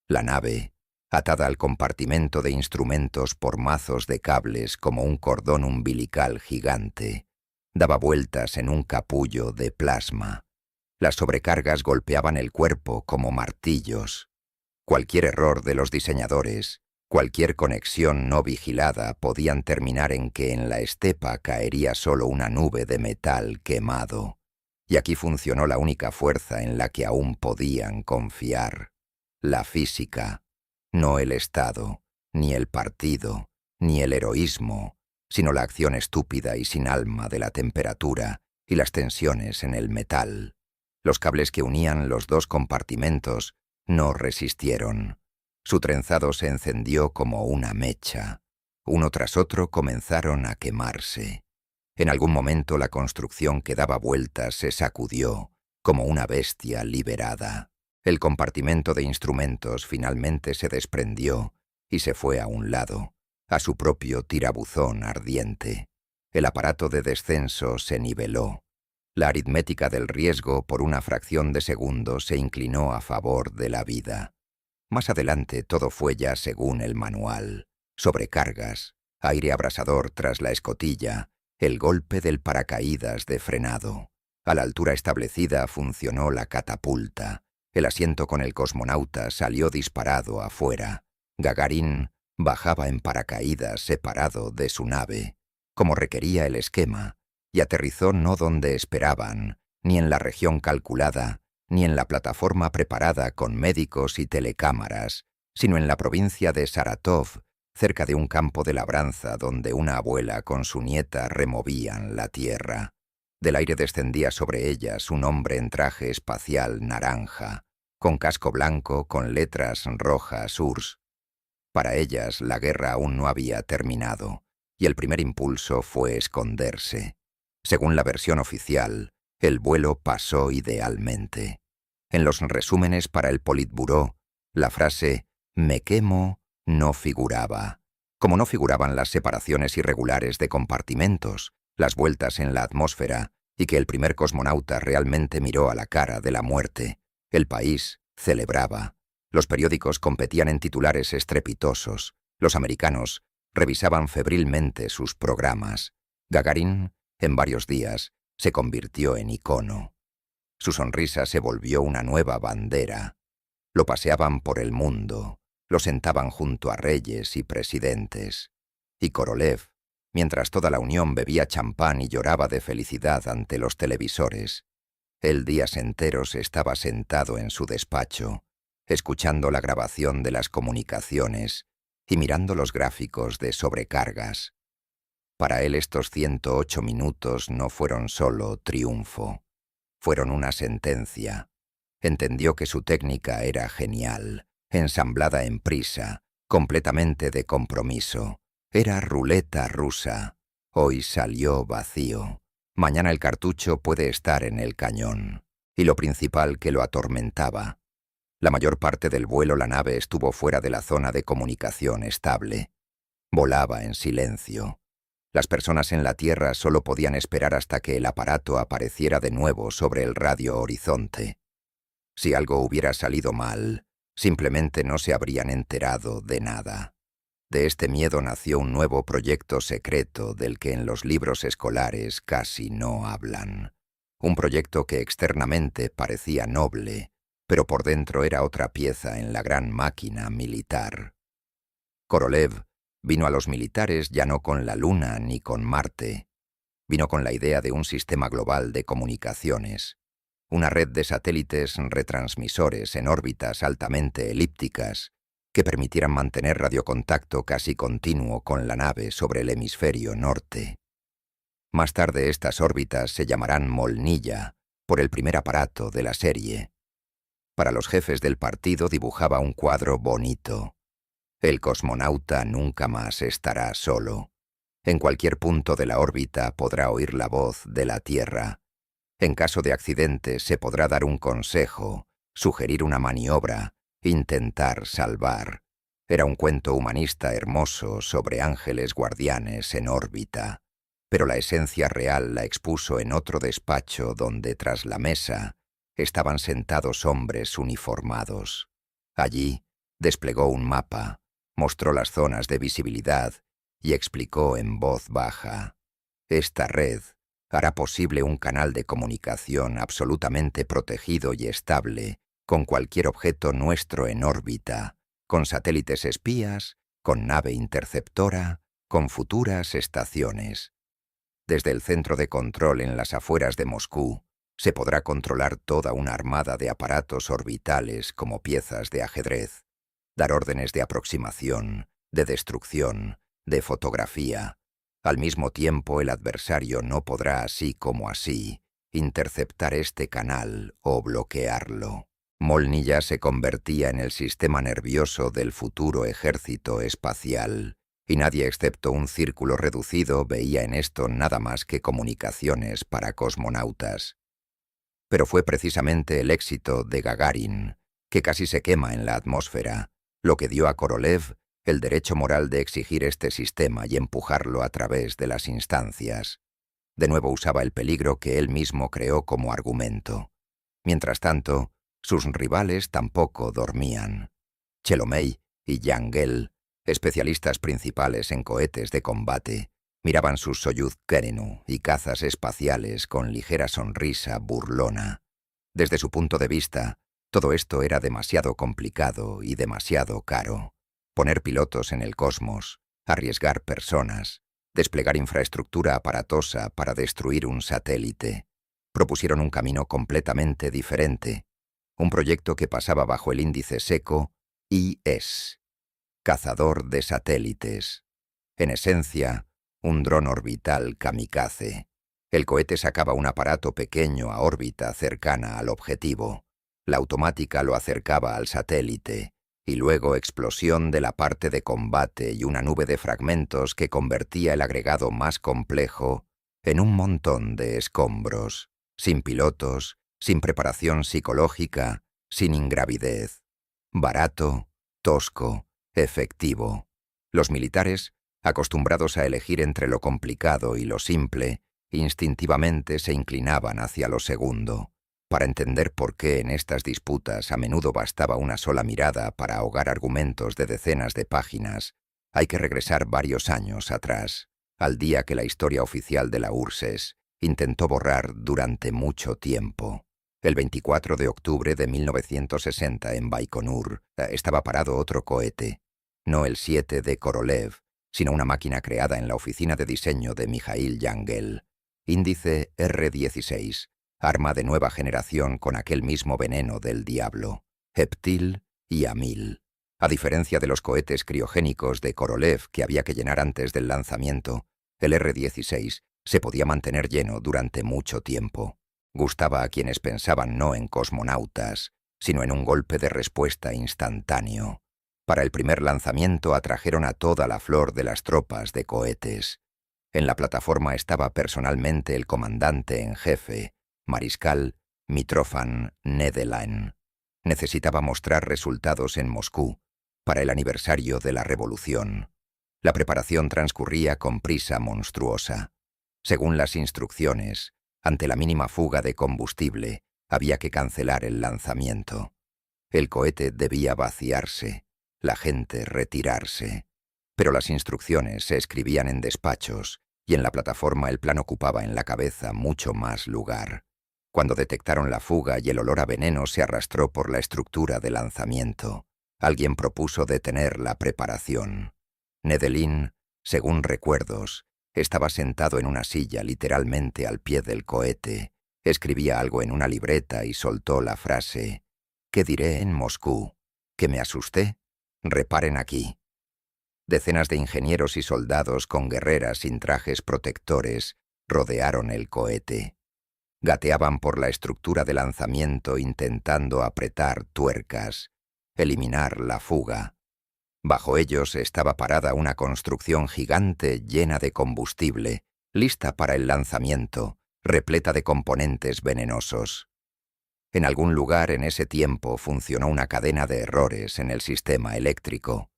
La nave, atada al compartimento de instrumentos por mazos de cables como un cordón umbilical gigante, daba vueltas en un capullo de plasma. Las sobrecargas golpeaban el cuerpo como martillos. Cualquier error de los diseñadores, cualquier conexión no vigilada podían terminar en que en la estepa caería solo una nube de metal quemado. Y aquí funcionó la única fuerza en la que aún podían confiar. La física, no el Estado, ni el partido, ni el heroísmo, sino la acción estúpida y sin alma de la temperatura y las tensiones en el metal. Los cables que unían los dos compartimentos no resistieron. Su trenzado se encendió como una mecha. Uno tras otro comenzaron a quemarse. En algún momento la construcción que daba vueltas se sacudió, como una bestia liberada. El compartimento de instrumentos finalmente se desprendió y se fue a un lado, a su propio tirabuzón ardiente. El aparato de descenso se niveló. La aritmética del riesgo por una fracción de segundo se inclinó a favor de la vida. Más adelante todo fue ya según el manual. Sobrecargas, aire abrasador tras la escotilla, el golpe del paracaídas de frenado. A la altura establecida funcionó la catapulta. El asiento con el cosmonauta salió disparado afuera. Gagarin bajaba en paracaídas separado de su nave, como requería el esquema, y aterrizó no donde esperaban, ni en la región calculada, ni en la plataforma preparada con médicos y telecámaras, sino en la provincia de Saratov, cerca de un campo de labranza donde una abuela con su nieta removían la tierra. Del aire descendía sobre ellas un hombre en traje espacial naranja, con casco blanco con letras rojas URSS. Para ellas la guerra aún no había terminado, y el primer impulso fue esconderse. Según la versión oficial, el vuelo pasó idealmente. En los resúmenes para el Politburó, la frase «me quemo» no figuraba, como no figuraban las separaciones irregulares de compartimentos, las vueltas en la atmósfera y que el primer cosmonauta realmente miró a la cara de la muerte. El país celebraba. Los periódicos competían en titulares estrepitosos. Los americanos revisaban febrilmente sus programas. Gagarin, en varios días, se convirtió en icono. Su sonrisa se volvió una nueva bandera. Lo paseaban por el mundo, lo sentaban junto a reyes y presidentes. Y Korolev, mientras toda la Unión bebía champán y lloraba de felicidad ante los televisores, él días enteros estaba sentado en su despacho, escuchando la grabación de las comunicaciones y mirando los gráficos de sobrecargas. Para él estos 108 minutos no fueron solo triunfo, fueron una sentencia. Entendió que su técnica era genial, ensamblada en prisa, completamente de compromiso. Era ruleta rusa. Hoy salió vacío. Mañana el cartucho puede estar en el cañón. Y lo principal que lo atormentaba. La mayor parte del vuelo la nave estuvo fuera de la zona de comunicación estable. Volaba en silencio. Las personas en la Tierra solo podían esperar hasta que el aparato apareciera de nuevo sobre el radio horizonte. Si algo hubiera salido mal, simplemente no se habrían enterado de nada. De este miedo nació un nuevo proyecto secreto del que en los libros escolares casi no hablan. Un proyecto que externamente parecía noble, pero por dentro era otra pieza en la gran máquina militar. Korolev vino a los militares ya no con la Luna ni con Marte. Vino con la idea de un sistema global de comunicaciones. Una red de satélites retransmisores en órbitas altamente elípticas que permitieran mantener radiocontacto casi continuo con la nave sobre el hemisferio norte. Más tarde estas órbitas se llamarán Molnilla, por el primer aparato de la serie. Para los jefes del partido dibujaba un cuadro bonito. El cosmonauta nunca más estará solo. En cualquier punto de la órbita podrá oír la voz de la Tierra. En caso de accidente se podrá dar un consejo, sugerir una maniobra, intentar salvar. Era un cuento humanista hermoso sobre ángeles guardianes en órbita, pero la esencia real la expuso en otro despacho donde tras la mesa estaban sentados hombres uniformados. Allí desplegó un mapa, mostró las zonas de visibilidad y explicó en voz baja: esta red hará posible un canal de comunicación absolutamente protegido y estable con cualquier objeto nuestro en órbita, con satélites espías, con nave interceptora, con futuras estaciones. Desde el centro de control en las afueras de Moscú, se podrá controlar toda una armada de aparatos orbitales como piezas de ajedrez, dar órdenes de aproximación, de destrucción, de fotografía. Al mismo tiempo, el adversario no podrá así como así interceptar este canal o bloquearlo. Molnilla se convertía en el sistema nervioso del futuro ejército espacial, y nadie excepto un círculo reducido veía en esto nada más que comunicaciones para cosmonautas. Pero fue precisamente el éxito de Gagarin, que casi se quema en la atmósfera, lo que dio a Korolev el derecho moral de exigir este sistema y empujarlo a través de las instancias. De nuevo usaba el peligro que él mismo creó como argumento. Mientras tanto, sus rivales tampoco dormían. Chelomey y Yangel, especialistas principales en cohetes de combate, miraban sus Soyuz Kenenu y cazas espaciales con ligera sonrisa burlona. Desde su punto de vista, todo esto era demasiado complicado y demasiado caro. Poner pilotos en el cosmos, arriesgar personas, desplegar infraestructura aparatosa para destruir un satélite. Propusieron un camino completamente diferente, un proyecto que pasaba bajo el índice seco IS. cazador de satélites. En esencia, un dron orbital kamikaze. El cohete sacaba un aparato pequeño a órbita cercana al objetivo. La automática lo acercaba al satélite, y luego explosión de la parte de combate y una nube de fragmentos que convertía el agregado más complejo en un montón de escombros, sin pilotos, sin preparación psicológica, sin ingravidez. Barato, tosco, efectivo. Los militares, acostumbrados a elegir entre lo complicado y lo simple, instintivamente se inclinaban hacia lo segundo. Para entender por qué en estas disputas a menudo bastaba una sola mirada para ahogar argumentos de decenas de páginas, hay que regresar varios años atrás, al día que la historia oficial de la URSS intentó borrar durante mucho tiempo. El 24 de octubre de 1960 en Baikonur estaba parado otro cohete, no el 7 de Korolev, sino una máquina creada en la oficina de diseño de Mikhail Yangel, índice R-16, arma de nueva generación con aquel mismo veneno del diablo, Heptil y Amil. A diferencia de los cohetes criogénicos de Korolev que había que llenar antes del lanzamiento, el R-16 se podía mantener lleno durante mucho tiempo. Gustaba a quienes pensaban no en cosmonautas, sino en un golpe de respuesta instantáneo. Para el primer lanzamiento atrajeron a toda la flor de las tropas de cohetes. En la plataforma estaba personalmente el comandante en jefe, Mariscal Mitrofan Nedelin. Necesitaba mostrar resultados en Moscú, para el aniversario de la revolución. La preparación transcurría con prisa monstruosa. Según las instrucciones, ante la mínima fuga de combustible, había que cancelar el lanzamiento. El cohete debía vaciarse, la gente retirarse. Pero las instrucciones se escribían en despachos, y en la plataforma el plan ocupaba en la cabeza mucho más lugar. Cuando detectaron la fuga y el olor a veneno se arrastró por la estructura de lanzamiento, alguien propuso detener la preparación. Nedelin, según recuerdos, estaba sentado en una silla literalmente al pie del cohete, escribía algo en una libreta y soltó la frase: «¿Qué diré en Moscú? ¿Que me asusté? Reparen aquí». Decenas de ingenieros y soldados con guerreras sin trajes protectores rodearon el cohete. Gateaban por la estructura de lanzamiento intentando apretar tuercas, eliminar la fuga. Bajo ellos estaba parada una construcción gigante llena de combustible, lista para el lanzamiento, repleta de componentes venenosos. En algún lugar en ese tiempo funcionó una cadena de errores en el sistema eléctrico.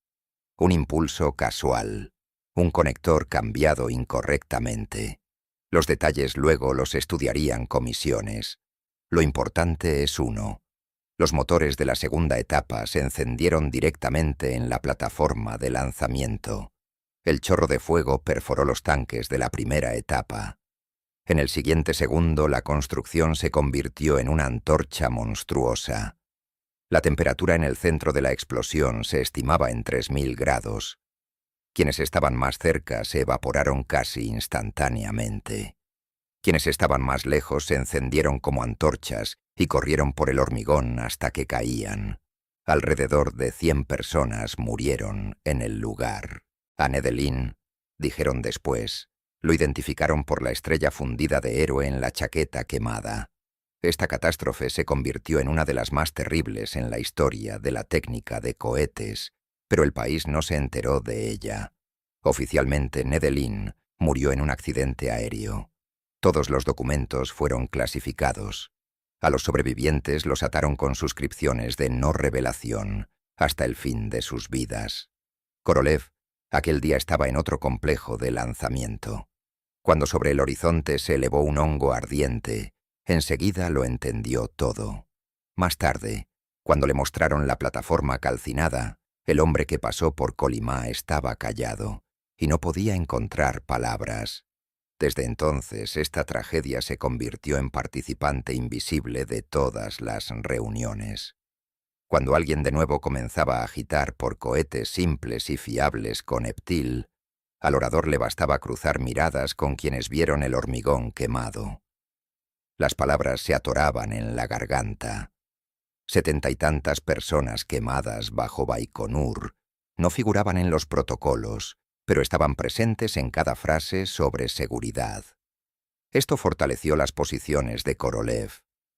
Un impulso casual, un conector cambiado incorrectamente. Los detalles luego los estudiarían comisiones. Lo importante es uno: los motores de la segunda etapa se encendieron directamente en la plataforma de lanzamiento. El chorro de fuego perforó los tanques de la primera etapa. En el siguiente segundo la construcción se convirtió en una antorcha monstruosa. La temperatura en el centro de la explosión se estimaba en 3000 grados. Quienes estaban más cerca se evaporaron casi instantáneamente. Quienes estaban más lejos se encendieron como antorchas y corrieron por el hormigón hasta que caían. Alrededor de 100 personas murieron en el lugar. A Nedelin, dijeron después, lo identificaron por la estrella fundida de héroe en la chaqueta quemada. Esta catástrofe se convirtió en una de las más terribles en la historia de la técnica de cohetes, pero el país no se enteró de ella. Oficialmente, Nedelin murió en un accidente aéreo. Todos los documentos fueron clasificados. A los sobrevivientes los ataron con suscripciones de no revelación hasta el fin de sus vidas. Korolev aquel día estaba en otro complejo de lanzamiento. Cuando sobre el horizonte se elevó un hongo ardiente, enseguida lo entendió todo. Más tarde, cuando le mostraron la plataforma calcinada, el hombre que pasó por Kolimá estaba callado y no podía encontrar palabras. Desde entonces, esta tragedia se convirtió en participante invisible de todas las reuniones. Cuando alguien de nuevo comenzaba a agitar por cohetes simples y fiables con Heptil, al orador le bastaba cruzar miradas con quienes vieron el hormigón quemado. Las palabras se atoraban en la garganta. 70 y tantas personas quemadas bajo Baikonur No figuraban en los protocolos, pero estaban presentes en cada frase sobre seguridad. Esto fortaleció las posiciones de Korolev.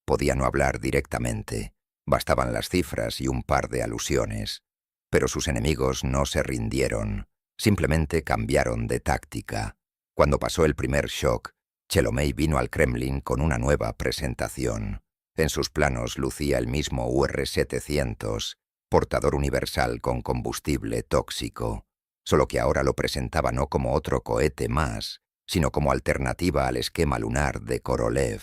Podía no hablar directamente, bastaban las cifras y un par de alusiones. Pero sus enemigos no se rindieron, simplemente cambiaron de táctica. Cuando pasó el primer shock, Chelomey vino al Kremlin con una nueva presentación. En sus planos lucía el mismo UR-700, portador universal con combustible tóxico, solo que ahora lo presentaba no como otro cohete más, sino como alternativa al esquema lunar de Korolev.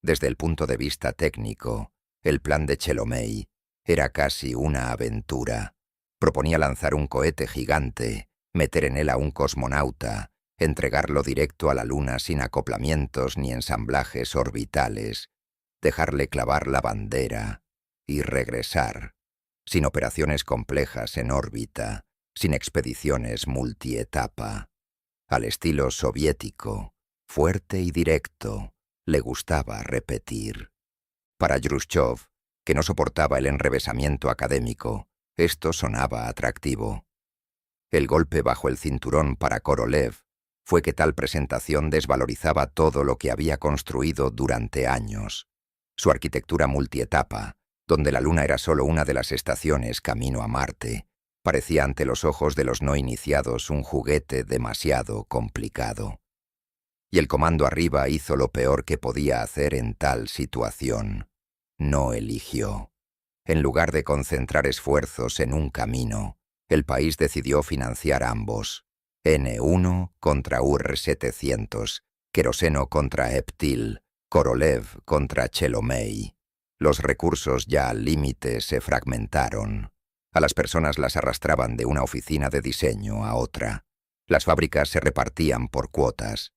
Desde el punto de vista técnico, el plan de Chelomey era casi una aventura. Proponía lanzar un cohete gigante, meter en él a un cosmonauta, entregarlo directo a la Luna sin acoplamientos ni ensamblajes orbitales, dejarle clavar la bandera y regresar, sin operaciones complejas en órbita, sin expediciones multietapa. Al estilo soviético, fuerte y directo, le gustaba repetir. Para Khrushchev, que no soportaba el enrevesamiento académico, esto sonaba atractivo. El golpe bajo el cinturón para Korolev fue que tal presentación desvalorizaba todo lo que había construido durante años. Su arquitectura multietapa, donde la Luna era solo una de las estaciones camino a Marte, parecía ante los ojos de los no iniciados un juguete demasiado complicado. Y el comando arriba hizo lo peor que podía hacer en tal situación. No eligió. En lugar de concentrar esfuerzos en un camino, el país decidió financiar ambos. N1 contra UR-700, Queroseno contra Eptil, Korolev contra Chelomey. Los recursos ya al límite se fragmentaron. A las personas las arrastraban de una oficina de diseño a otra. Las fábricas se repartían por cuotas.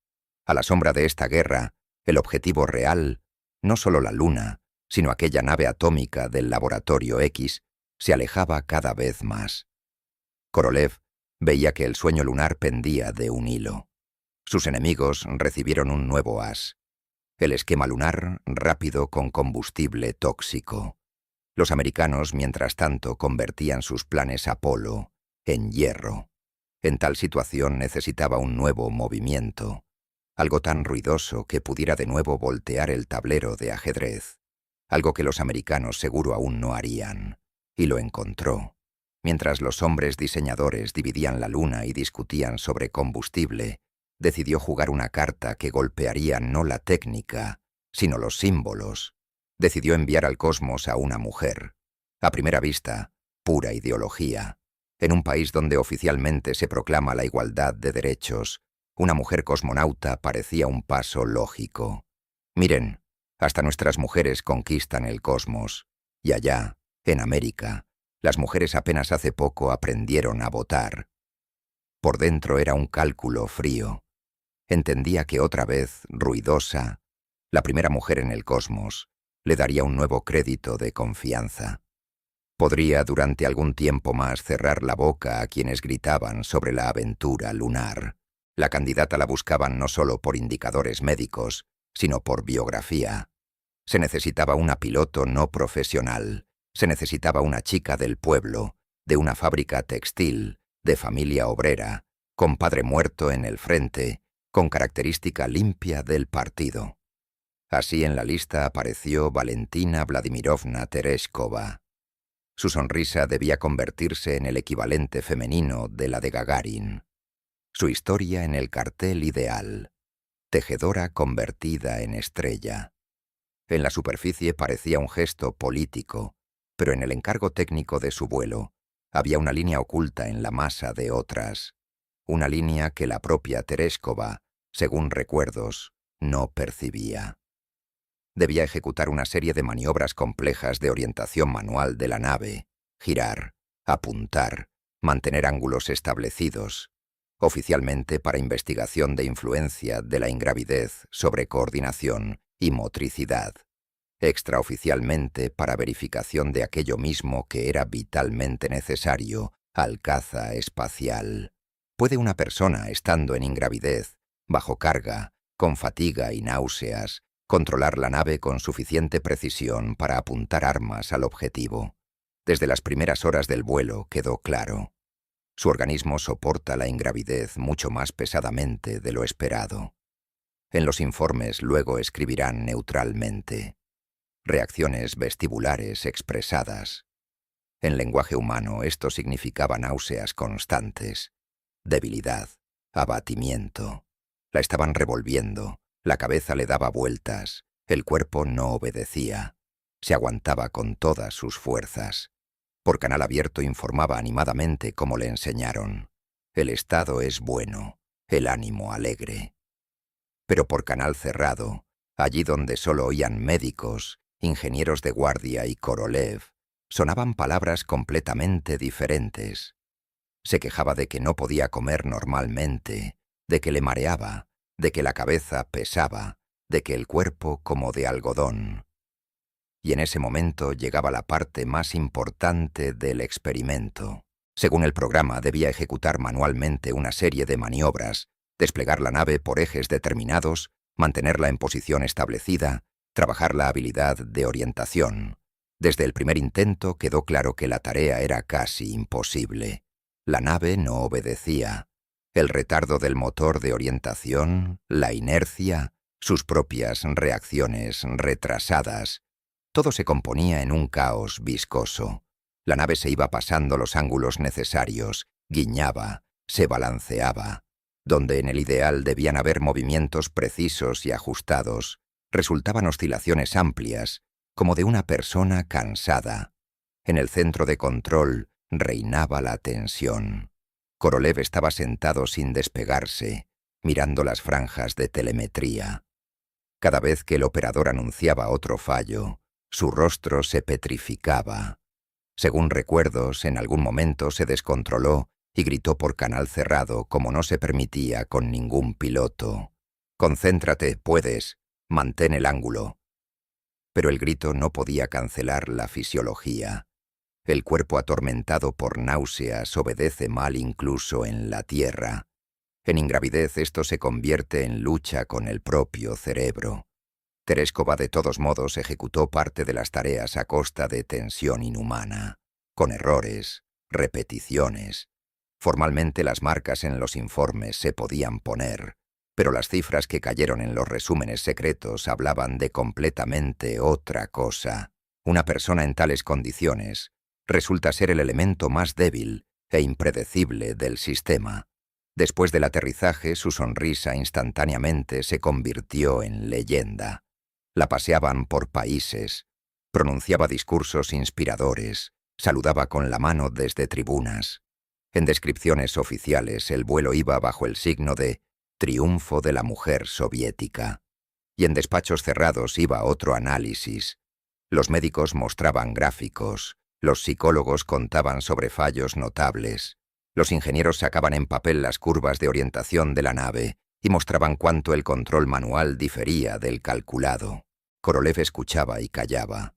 A la sombra de esta guerra, el objetivo real, no solo la Luna, sino aquella nave atómica del Laboratorio X, se alejaba cada vez más. Korolev veía que el sueño lunar pendía de un hilo. Sus enemigos recibieron un nuevo as. El esquema lunar rápido con combustible tóxico. Los americanos, mientras tanto, convertían sus planes Apolo en hierro. En tal situación necesitaba un nuevo movimiento, algo tan ruidoso que pudiera de nuevo voltear el tablero de ajedrez, algo que los americanos seguro aún no harían, y lo encontró. Mientras los hombres diseñadores dividían la Luna y discutían sobre combustible, decidió jugar una carta que golpearía no la técnica, sino los símbolos. Decidió enviar al cosmos a una mujer. A primera vista, pura ideología. En un país donde oficialmente se proclama la igualdad de derechos, una mujer cosmonauta parecía un paso lógico. Miren, hasta nuestras mujeres conquistan el cosmos. Y allá, en América, las mujeres apenas hace poco aprendieron a votar. Por dentro era un cálculo frío. Entendía que otra vez, ruidosa, la primera mujer en el cosmos, le daría un nuevo crédito de confianza. Podría durante algún tiempo más cerrar la boca a quienes gritaban sobre la aventura lunar. La candidata la buscaban no solo por indicadores médicos, sino por biografía. Se necesitaba una piloto no profesional. Se necesitaba una chica del pueblo, de una fábrica textil, de familia obrera, con padre muerto en el frente, con característica limpia del partido. Así en la lista apareció Valentina Vladimirovna Tereshkova. Su sonrisa debía convertirse en el equivalente femenino de la de Gagarin. Su historia en el cartel ideal. Tejedora convertida en estrella. En la superficie parecía un gesto político, pero en el encargo técnico de su vuelo había una línea oculta en la masa de otras. Una línea que la propia Tereshkova, según recuerdos, no percibía. Debía ejecutar una serie de maniobras complejas de orientación manual de la nave, girar, apuntar, mantener ángulos establecidos, oficialmente para investigación de influencia de la ingravidez sobre coordinación y motricidad, extraoficialmente para verificación de aquello mismo que era vitalmente necesario al caza espacial. ¿Puede una persona, estando en ingravidez, bajo carga, con fatiga y náuseas, controlar la nave con suficiente precisión para apuntar armas al objetivo? Desde las primeras horas del vuelo quedó claro. Su organismo soporta la ingravidez mucho más pesadamente de lo esperado. En los informes luego escribirán neutralmente: reacciones vestibulares expresadas. En lenguaje humano esto significaba náuseas constantes, debilidad, abatimiento. La estaban revolviendo, la cabeza le daba vueltas, el cuerpo no obedecía. Se aguantaba con todas sus fuerzas. Por canal abierto informaba animadamente como le enseñaron: el estado es bueno, el ánimo alegre. Pero por canal cerrado, allí donde solo oían médicos, ingenieros de guardia y Korolev, sonaban palabras completamente diferentes. Se quejaba de que no podía comer normalmente, de que le mareaba, de que la cabeza pesaba, de que el cuerpo como de algodón. Y en ese momento llegaba la parte más importante del experimento. Según el programa, debía ejecutar manualmente una serie de maniobras, desplegar la nave por ejes determinados, mantenerla en posición establecida, trabajar la habilidad de orientación. Desde el primer intento quedó claro que la tarea era casi imposible. La nave no obedecía. El retardo del motor de orientación, la inercia, sus propias reacciones retrasadas, todo se componía en un caos viscoso. La nave se iba pasando los ángulos necesarios, guiñaba, se balanceaba. Donde en el ideal debían haber movimientos precisos y ajustados, resultaban oscilaciones amplias, como de una persona cansada. En el centro de control reinaba la tensión. Korolev estaba sentado sin despegarse, mirando las franjas de telemetría. Cada vez que el operador anunciaba otro fallo, su rostro se petrificaba. Según recuerdos, en algún momento se descontroló y gritó por canal cerrado como no se permitía con ningún piloto: «Concéntrate, puedes, mantén el ángulo». Pero el grito no podía cancelar la fisiología. El cuerpo atormentado por náuseas obedece mal incluso en la tierra. En ingravidez esto se convierte en lucha con el propio cerebro. Tereskova de todos modos ejecutó parte de las tareas a costa de tensión inhumana, con errores, repeticiones. Formalmente las marcas en los informes se podían poner, pero las cifras que cayeron en los resúmenes secretos hablaban de completamente otra cosa. Una persona en tales condiciones resulta ser el elemento más débil e impredecible del sistema. Después del aterrizaje, su sonrisa instantáneamente se convirtió en leyenda. La paseaban por países, pronunciaba discursos inspiradores, saludaba con la mano desde tribunas. En descripciones oficiales el vuelo iba bajo el signo de «Triunfo de la mujer soviética». Y en despachos cerrados iba otro análisis. Los médicos mostraban gráficos, los psicólogos contaban sobre fallos notables, los ingenieros sacaban en papel las curvas de orientación de la nave y mostraban cuánto el control manual difería del calculado. Korolev escuchaba y callaba.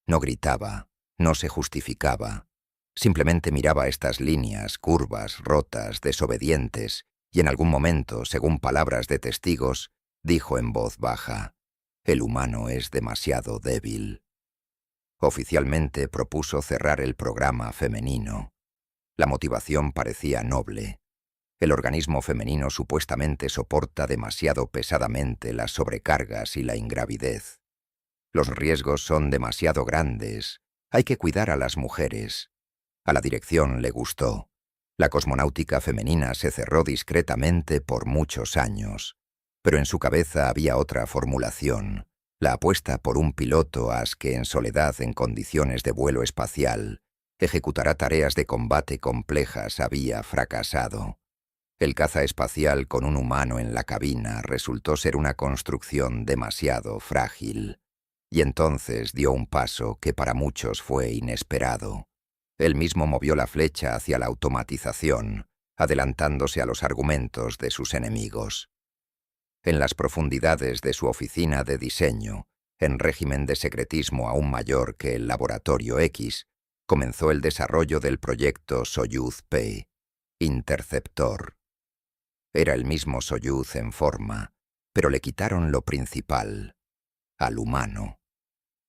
No gritaba, no se justificaba. Simplemente miraba estas líneas, curvas, rotas, desobedientes, y en algún momento, según palabras de testigos, dijo en voz baja: «El humano es demasiado débil». Oficialmente propuso cerrar el programa femenino. La motivación parecía noble. El organismo femenino supuestamente soporta demasiado pesadamente las sobrecargas y la ingravidez. Los riesgos son demasiado grandes. Hay que cuidar a las mujeres. A la dirección le gustó. La cosmonáutica femenina se cerró discretamente por muchos años. Pero en su cabeza había otra formulación: la apuesta por un piloto as que en soledad en condiciones de vuelo espacial ejecutará tareas de combate complejas había fracasado. El caza espacial con un humano en la cabina resultó ser una construcción demasiado frágil. Y entonces dio un paso que para muchos fue inesperado. Él mismo movió la flecha hacia la automatización, adelantándose a los argumentos de sus enemigos. En las profundidades de su oficina de diseño, en régimen de secretismo aún mayor que el Laboratorio X, comenzó el desarrollo del proyecto Soyuz P, Interceptor. Era el mismo Soyuz en forma, pero le quitaron lo principal, al humano.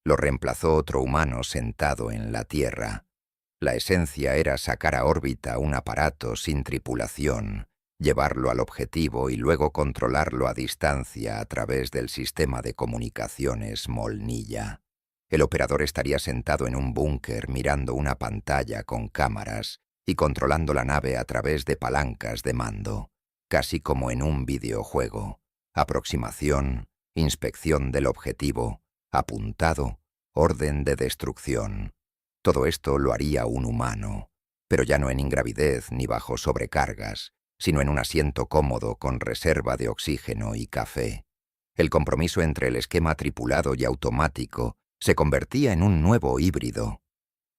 Lo reemplazó otro humano sentado en la Tierra. La esencia era sacar a órbita un aparato sin tripulación, llevarlo al objetivo y luego controlarlo a distancia a través del sistema de comunicaciones Molnilla. El operador estaría sentado en un búnker mirando una pantalla con cámaras y controlando la nave a través de palancas de mando, casi como en un videojuego. Aproximación, inspección del objetivo, apuntado, orden de destrucción. Todo esto lo haría un humano, pero ya no en ingravidez ni bajo sobrecargas, sino en un asiento cómodo con reserva de oxígeno y café. El compromiso entre el esquema tripulado y automático se convertía en un nuevo híbrido.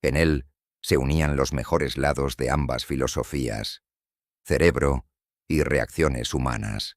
En él se unían los mejores lados de ambas filosofías, cerebro y reacciones humanas,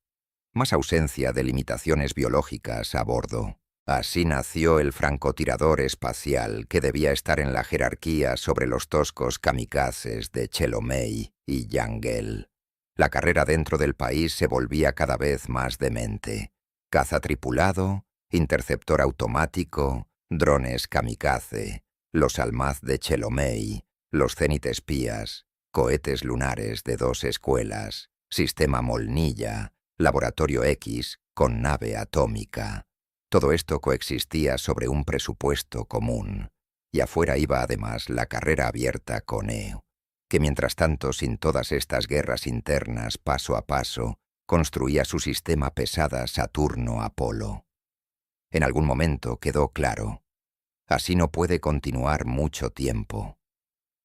más ausencia de limitaciones biológicas a bordo. Así nació el francotirador espacial que debía estar en la jerarquía sobre los toscos kamikazes de Chelomey y Yangel. La carrera dentro del país se volvía cada vez más demente. Caza tripulado, interceptor automático, drones kamikaze, los Almaz de Chelomey, los Zenit espías, cohetes lunares de 2 escuelas, sistema Molnilla, laboratorio X con nave atómica. Todo esto coexistía sobre un presupuesto común, y afuera iba además la carrera abierta con EO, que mientras tanto, sin todas estas guerras internas paso a paso, construía su sistema pesada Saturno-Apolo. En algún momento quedó claro: así no puede continuar mucho tiempo.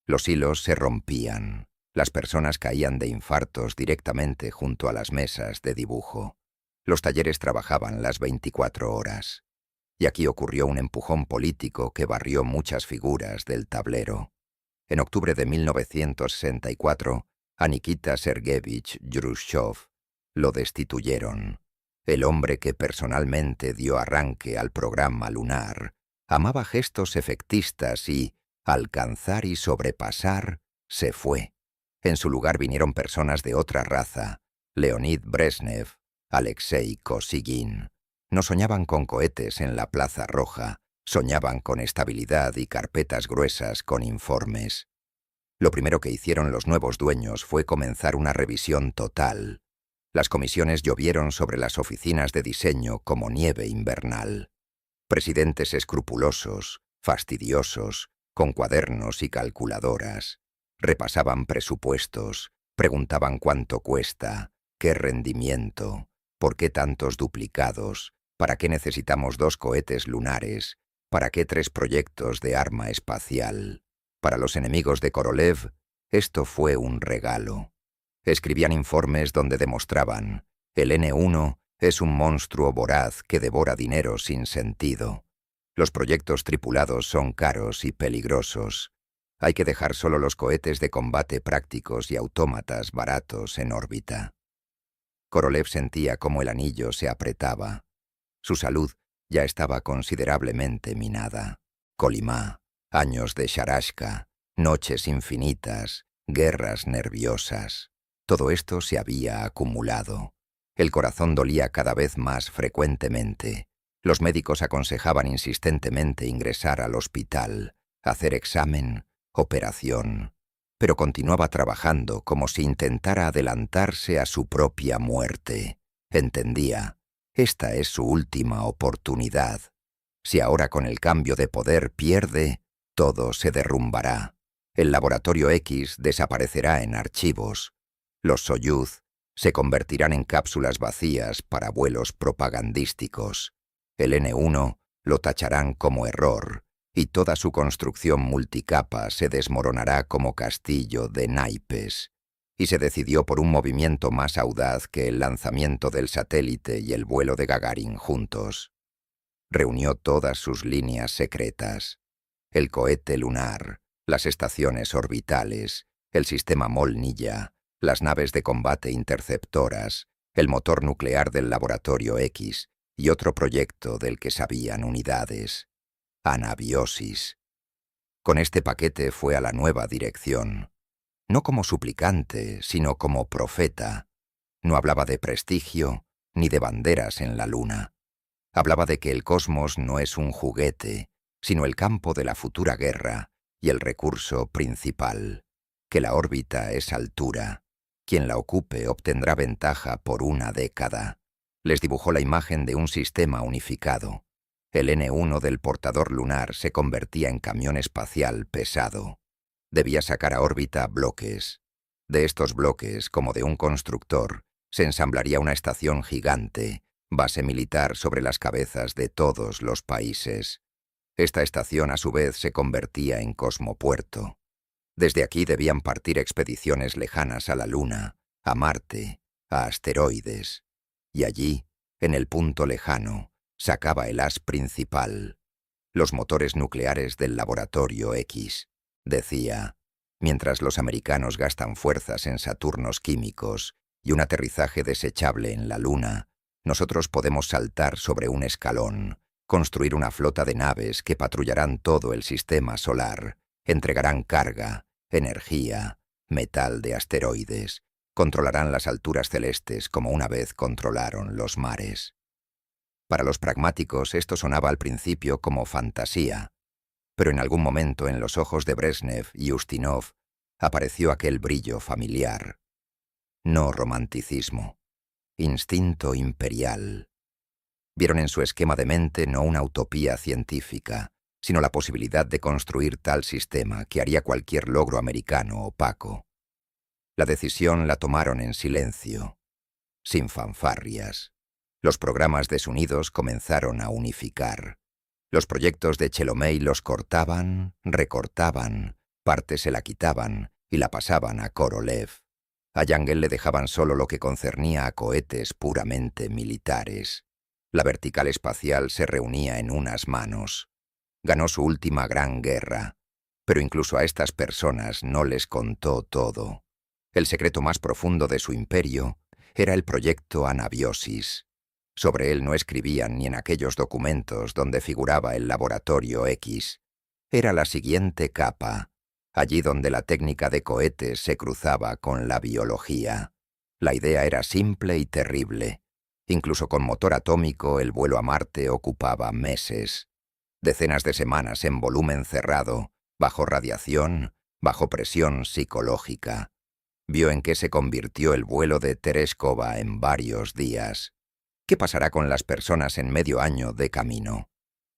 Los hilos se rompían, las personas caían de infartos directamente junto a las mesas de dibujo. Los talleres trabajaban las 24 horas. Y aquí ocurrió un empujón político que barrió muchas figuras del tablero. En octubre de 1964, a Nikita Sergeyevich Khrushchev lo destituyeron. El hombre que personalmente dio arranque al programa lunar amaba gestos efectistas y, alcanzar y sobrepasar, se fue. En su lugar vinieron personas de otra raza: Leonid Brezhnev, Alexei Kosygin. No soñaban con cohetes en la Plaza Roja, soñaban con estabilidad y carpetas gruesas con informes. Lo primero que hicieron los nuevos dueños fue comenzar una revisión total. Las comisiones llovieron sobre las oficinas de diseño como nieve invernal. Presidentes escrupulosos, fastidiosos, con cuadernos y calculadoras. Repasaban presupuestos, preguntaban cuánto cuesta, qué rendimiento, por qué tantos duplicados, para qué necesitamos 2 cohetes lunares, para qué 3 proyectos de arma espacial. Para los enemigos de Korolev, esto fue un regalo. Escribían informes donde demostraban: el N-1 es un monstruo voraz que devora dinero sin sentido. Los proyectos tripulados son caros y peligrosos. Hay que dejar solo los cohetes de combate prácticos y autómatas baratos en órbita. Korolev sentía cómo el anillo se apretaba. Su salud ya estaba considerablemente minada. Kolimá, años de Sharashka, noches infinitas, guerras nerviosas. Todo esto se había acumulado. El corazón dolía cada vez más frecuentemente. Los médicos aconsejaban insistentemente ingresar al hospital, hacer examen, operación, pero continuaba trabajando como si intentara adelantarse a su propia muerte. Entendía: esta es su última oportunidad. Si ahora con el cambio de poder pierde, todo se derrumbará. El laboratorio X desaparecerá en archivos. Los Soyuz se convertirán en cápsulas vacías para vuelos propagandísticos. El N-1 lo tacharán como error, y toda su construcción multicapa se desmoronará como castillo de naipes. Y se decidió por un movimiento más audaz que el lanzamiento del satélite y el vuelo de Gagarin juntos. Reunió todas sus líneas secretas: el cohete lunar, las estaciones orbitales, el sistema Molnilla, las naves de combate interceptoras, el motor nuclear del laboratorio X y otro proyecto del que sabían unidades: anabiosis. Con este paquete fue a la nueva dirección. No como suplicante, sino como profeta. No hablaba de prestigio ni de banderas en la luna. Hablaba de que el cosmos no es un juguete, sino el campo de la futura guerra, y el recurso principal, que la órbita es altura. Quien la ocupe obtendrá ventaja por una década. Les dibujó la imagen de un sistema unificado. El N-1 del portador lunar se convertía en camión espacial pesado. Debía sacar a órbita bloques. De estos bloques, como de un constructor, se ensamblaría una estación gigante, base militar sobre las cabezas de todos los países. Esta estación, a su vez, se convertía en cosmopuerto. Desde aquí debían partir expediciones lejanas a la Luna, a Marte, a asteroides. Y allí, en el punto lejano, sacaba el as principal, los motores nucleares del Laboratorio X. Decía, mientras los americanos gastan fuerzas en Saturnos químicos y un aterrizaje desechable en la Luna, nosotros podemos saltar sobre un escalón, construir una flota de naves que patrullarán todo el sistema solar, entregarán carga, energía, metal de asteroides, controlarán las alturas celestes como una vez controlaron los mares. Para los pragmáticos esto sonaba al principio como fantasía, pero en algún momento en los ojos de Brezhnev y Ustinov apareció aquel brillo familiar. No romanticismo, instinto imperial. Vieron en su esquema de mente no una utopía científica, sino la posibilidad de construir tal sistema que haría cualquier logro americano opaco. La decisión la tomaron en silencio, sin fanfarrias. Los programas desunidos comenzaron a unificar. Los proyectos de Chelomey los cortaban, recortaban, parte se la quitaban y la pasaban a Korolev. A Yangel le dejaban solo lo que concernía a cohetes puramente militares. La vertical espacial se reunía en unas manos. Ganó su última gran guerra, pero incluso a estas personas no les contó todo. El secreto más profundo de su imperio era el proyecto Anabiosis. Sobre él no escribían ni en aquellos documentos donde figuraba el Laboratorio X. Era la siguiente capa, allí donde la técnica de cohetes se cruzaba con la biología. La idea era simple y terrible. Incluso con motor atómico el vuelo a Marte ocupaba meses. Decenas de semanas en volumen cerrado, bajo radiación, bajo presión psicológica. Vio en qué se convirtió el vuelo de Tereshkova en varios días. ¿Qué pasará con las personas en medio año de camino?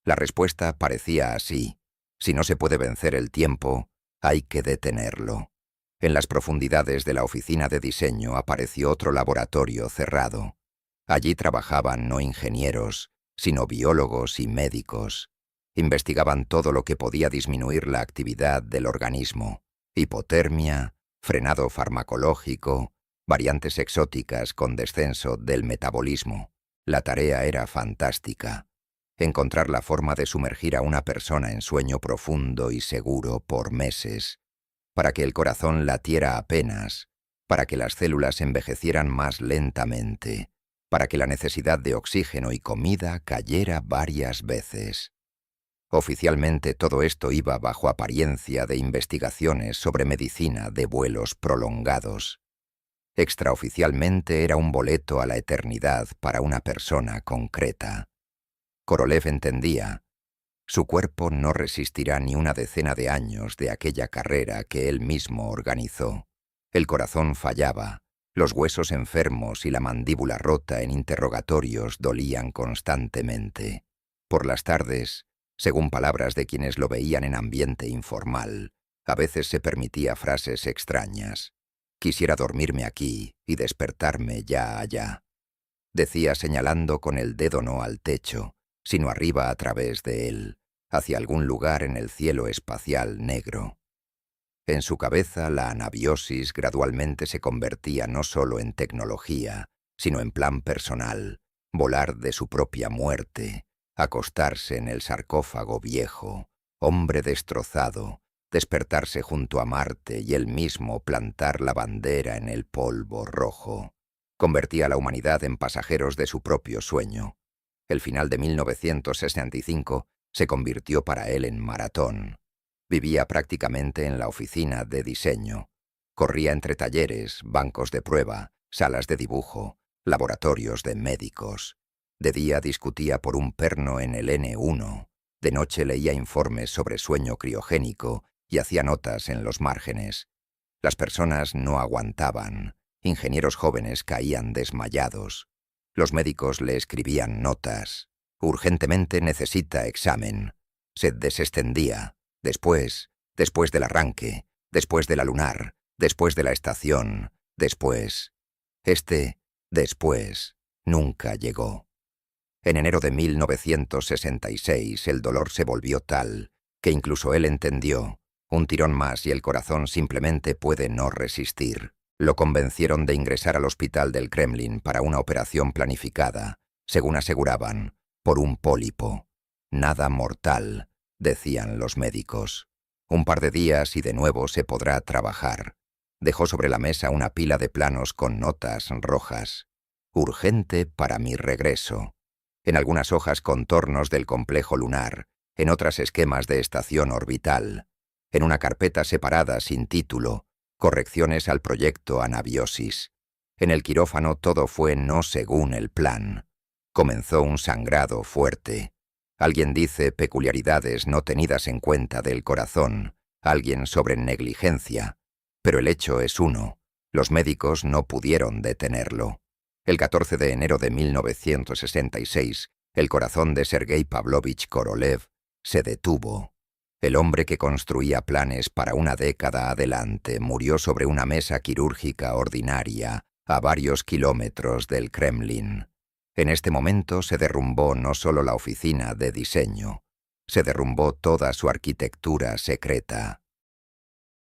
La respuesta parecía así. Si no se puede vencer el tiempo, hay que detenerlo. En las profundidades de la oficina de diseño apareció otro laboratorio cerrado. Allí trabajaban no ingenieros, sino biólogos y médicos. Investigaban todo lo que podía disminuir la actividad del organismo. Hipotermia, frenado farmacológico, variantes exóticas con descenso del metabolismo. La tarea era fantástica. Encontrar la forma de sumergir a una persona en sueño profundo y seguro por meses, para que el corazón latiera apenas, para que las células envejecieran más lentamente, para que la necesidad de oxígeno y comida cayera varias veces. Oficialmente todo esto iba bajo apariencia de investigaciones sobre medicina de vuelos prolongados. Extraoficialmente era un boleto a la eternidad para una persona concreta. Korolev entendía. Su cuerpo no resistirá ni una decena de años de aquella carrera que él mismo organizó. El corazón fallaba, los huesos enfermos y la mandíbula rota en interrogatorios dolían constantemente. Por las tardes, según palabras de quienes lo veían en ambiente informal, a veces se permitía frases extrañas. Quisiera dormirme aquí y despertarme ya allá. Decía señalando con el dedo no al techo, sino arriba a través de él, hacia algún lugar en el cielo espacial negro. En su cabeza la anabiosis gradualmente se convertía no solo en tecnología, sino en plan personal, volar de su propia muerte, acostarse en el sarcófago viejo, hombre destrozado, despertarse junto a Marte y él mismo plantar la bandera en el polvo rojo. Convertía a la humanidad en pasajeros de su propio sueño. El final de 1965 se convirtió para él en maratón. Vivía prácticamente en la oficina de diseño. Corría entre talleres, bancos de prueba, salas de dibujo, laboratorios de médicos. De día discutía por un perno en el N1. De noche leía informes sobre sueño criogénico y hacía notas en los márgenes. Las personas no aguantaban. Ingenieros jóvenes caían desmayados. Los médicos le escribían notas. Urgentemente necesita examen. Se desextendía. Después del arranque, después de la lunar, después de la estación, después. Después nunca llegó. En enero de 1966 el dolor se volvió tal que incluso él entendió. Un tirón más y el corazón simplemente puede no resistir. Lo convencieron de ingresar al hospital del Kremlin para una operación planificada, según aseguraban, por un pólipo. Nada mortal, decían los médicos. Un par de días y de nuevo se podrá trabajar. Dejó sobre la mesa una pila de planos con notas rojas. Urgente para mi regreso. En algunas hojas contornos del complejo lunar, en otras esquemas de estación orbital. En una carpeta separada sin título, correcciones al proyecto Anabiosis. En el quirófano todo fue no según el plan. Comenzó un sangrado fuerte. Alguien dice peculiaridades no tenidas en cuenta del corazón, alguien sobre negligencia. Pero el hecho es uno. Los médicos no pudieron detenerlo. El 14 de enero de 1966, el corazón de Sergei Pavlovich Korolev se detuvo. El hombre que construía planes para una década adelante murió sobre una mesa quirúrgica ordinaria a varios kilómetros del Kremlin. En este momento se derrumbó no solo la oficina de diseño, se derrumbó toda su arquitectura secreta.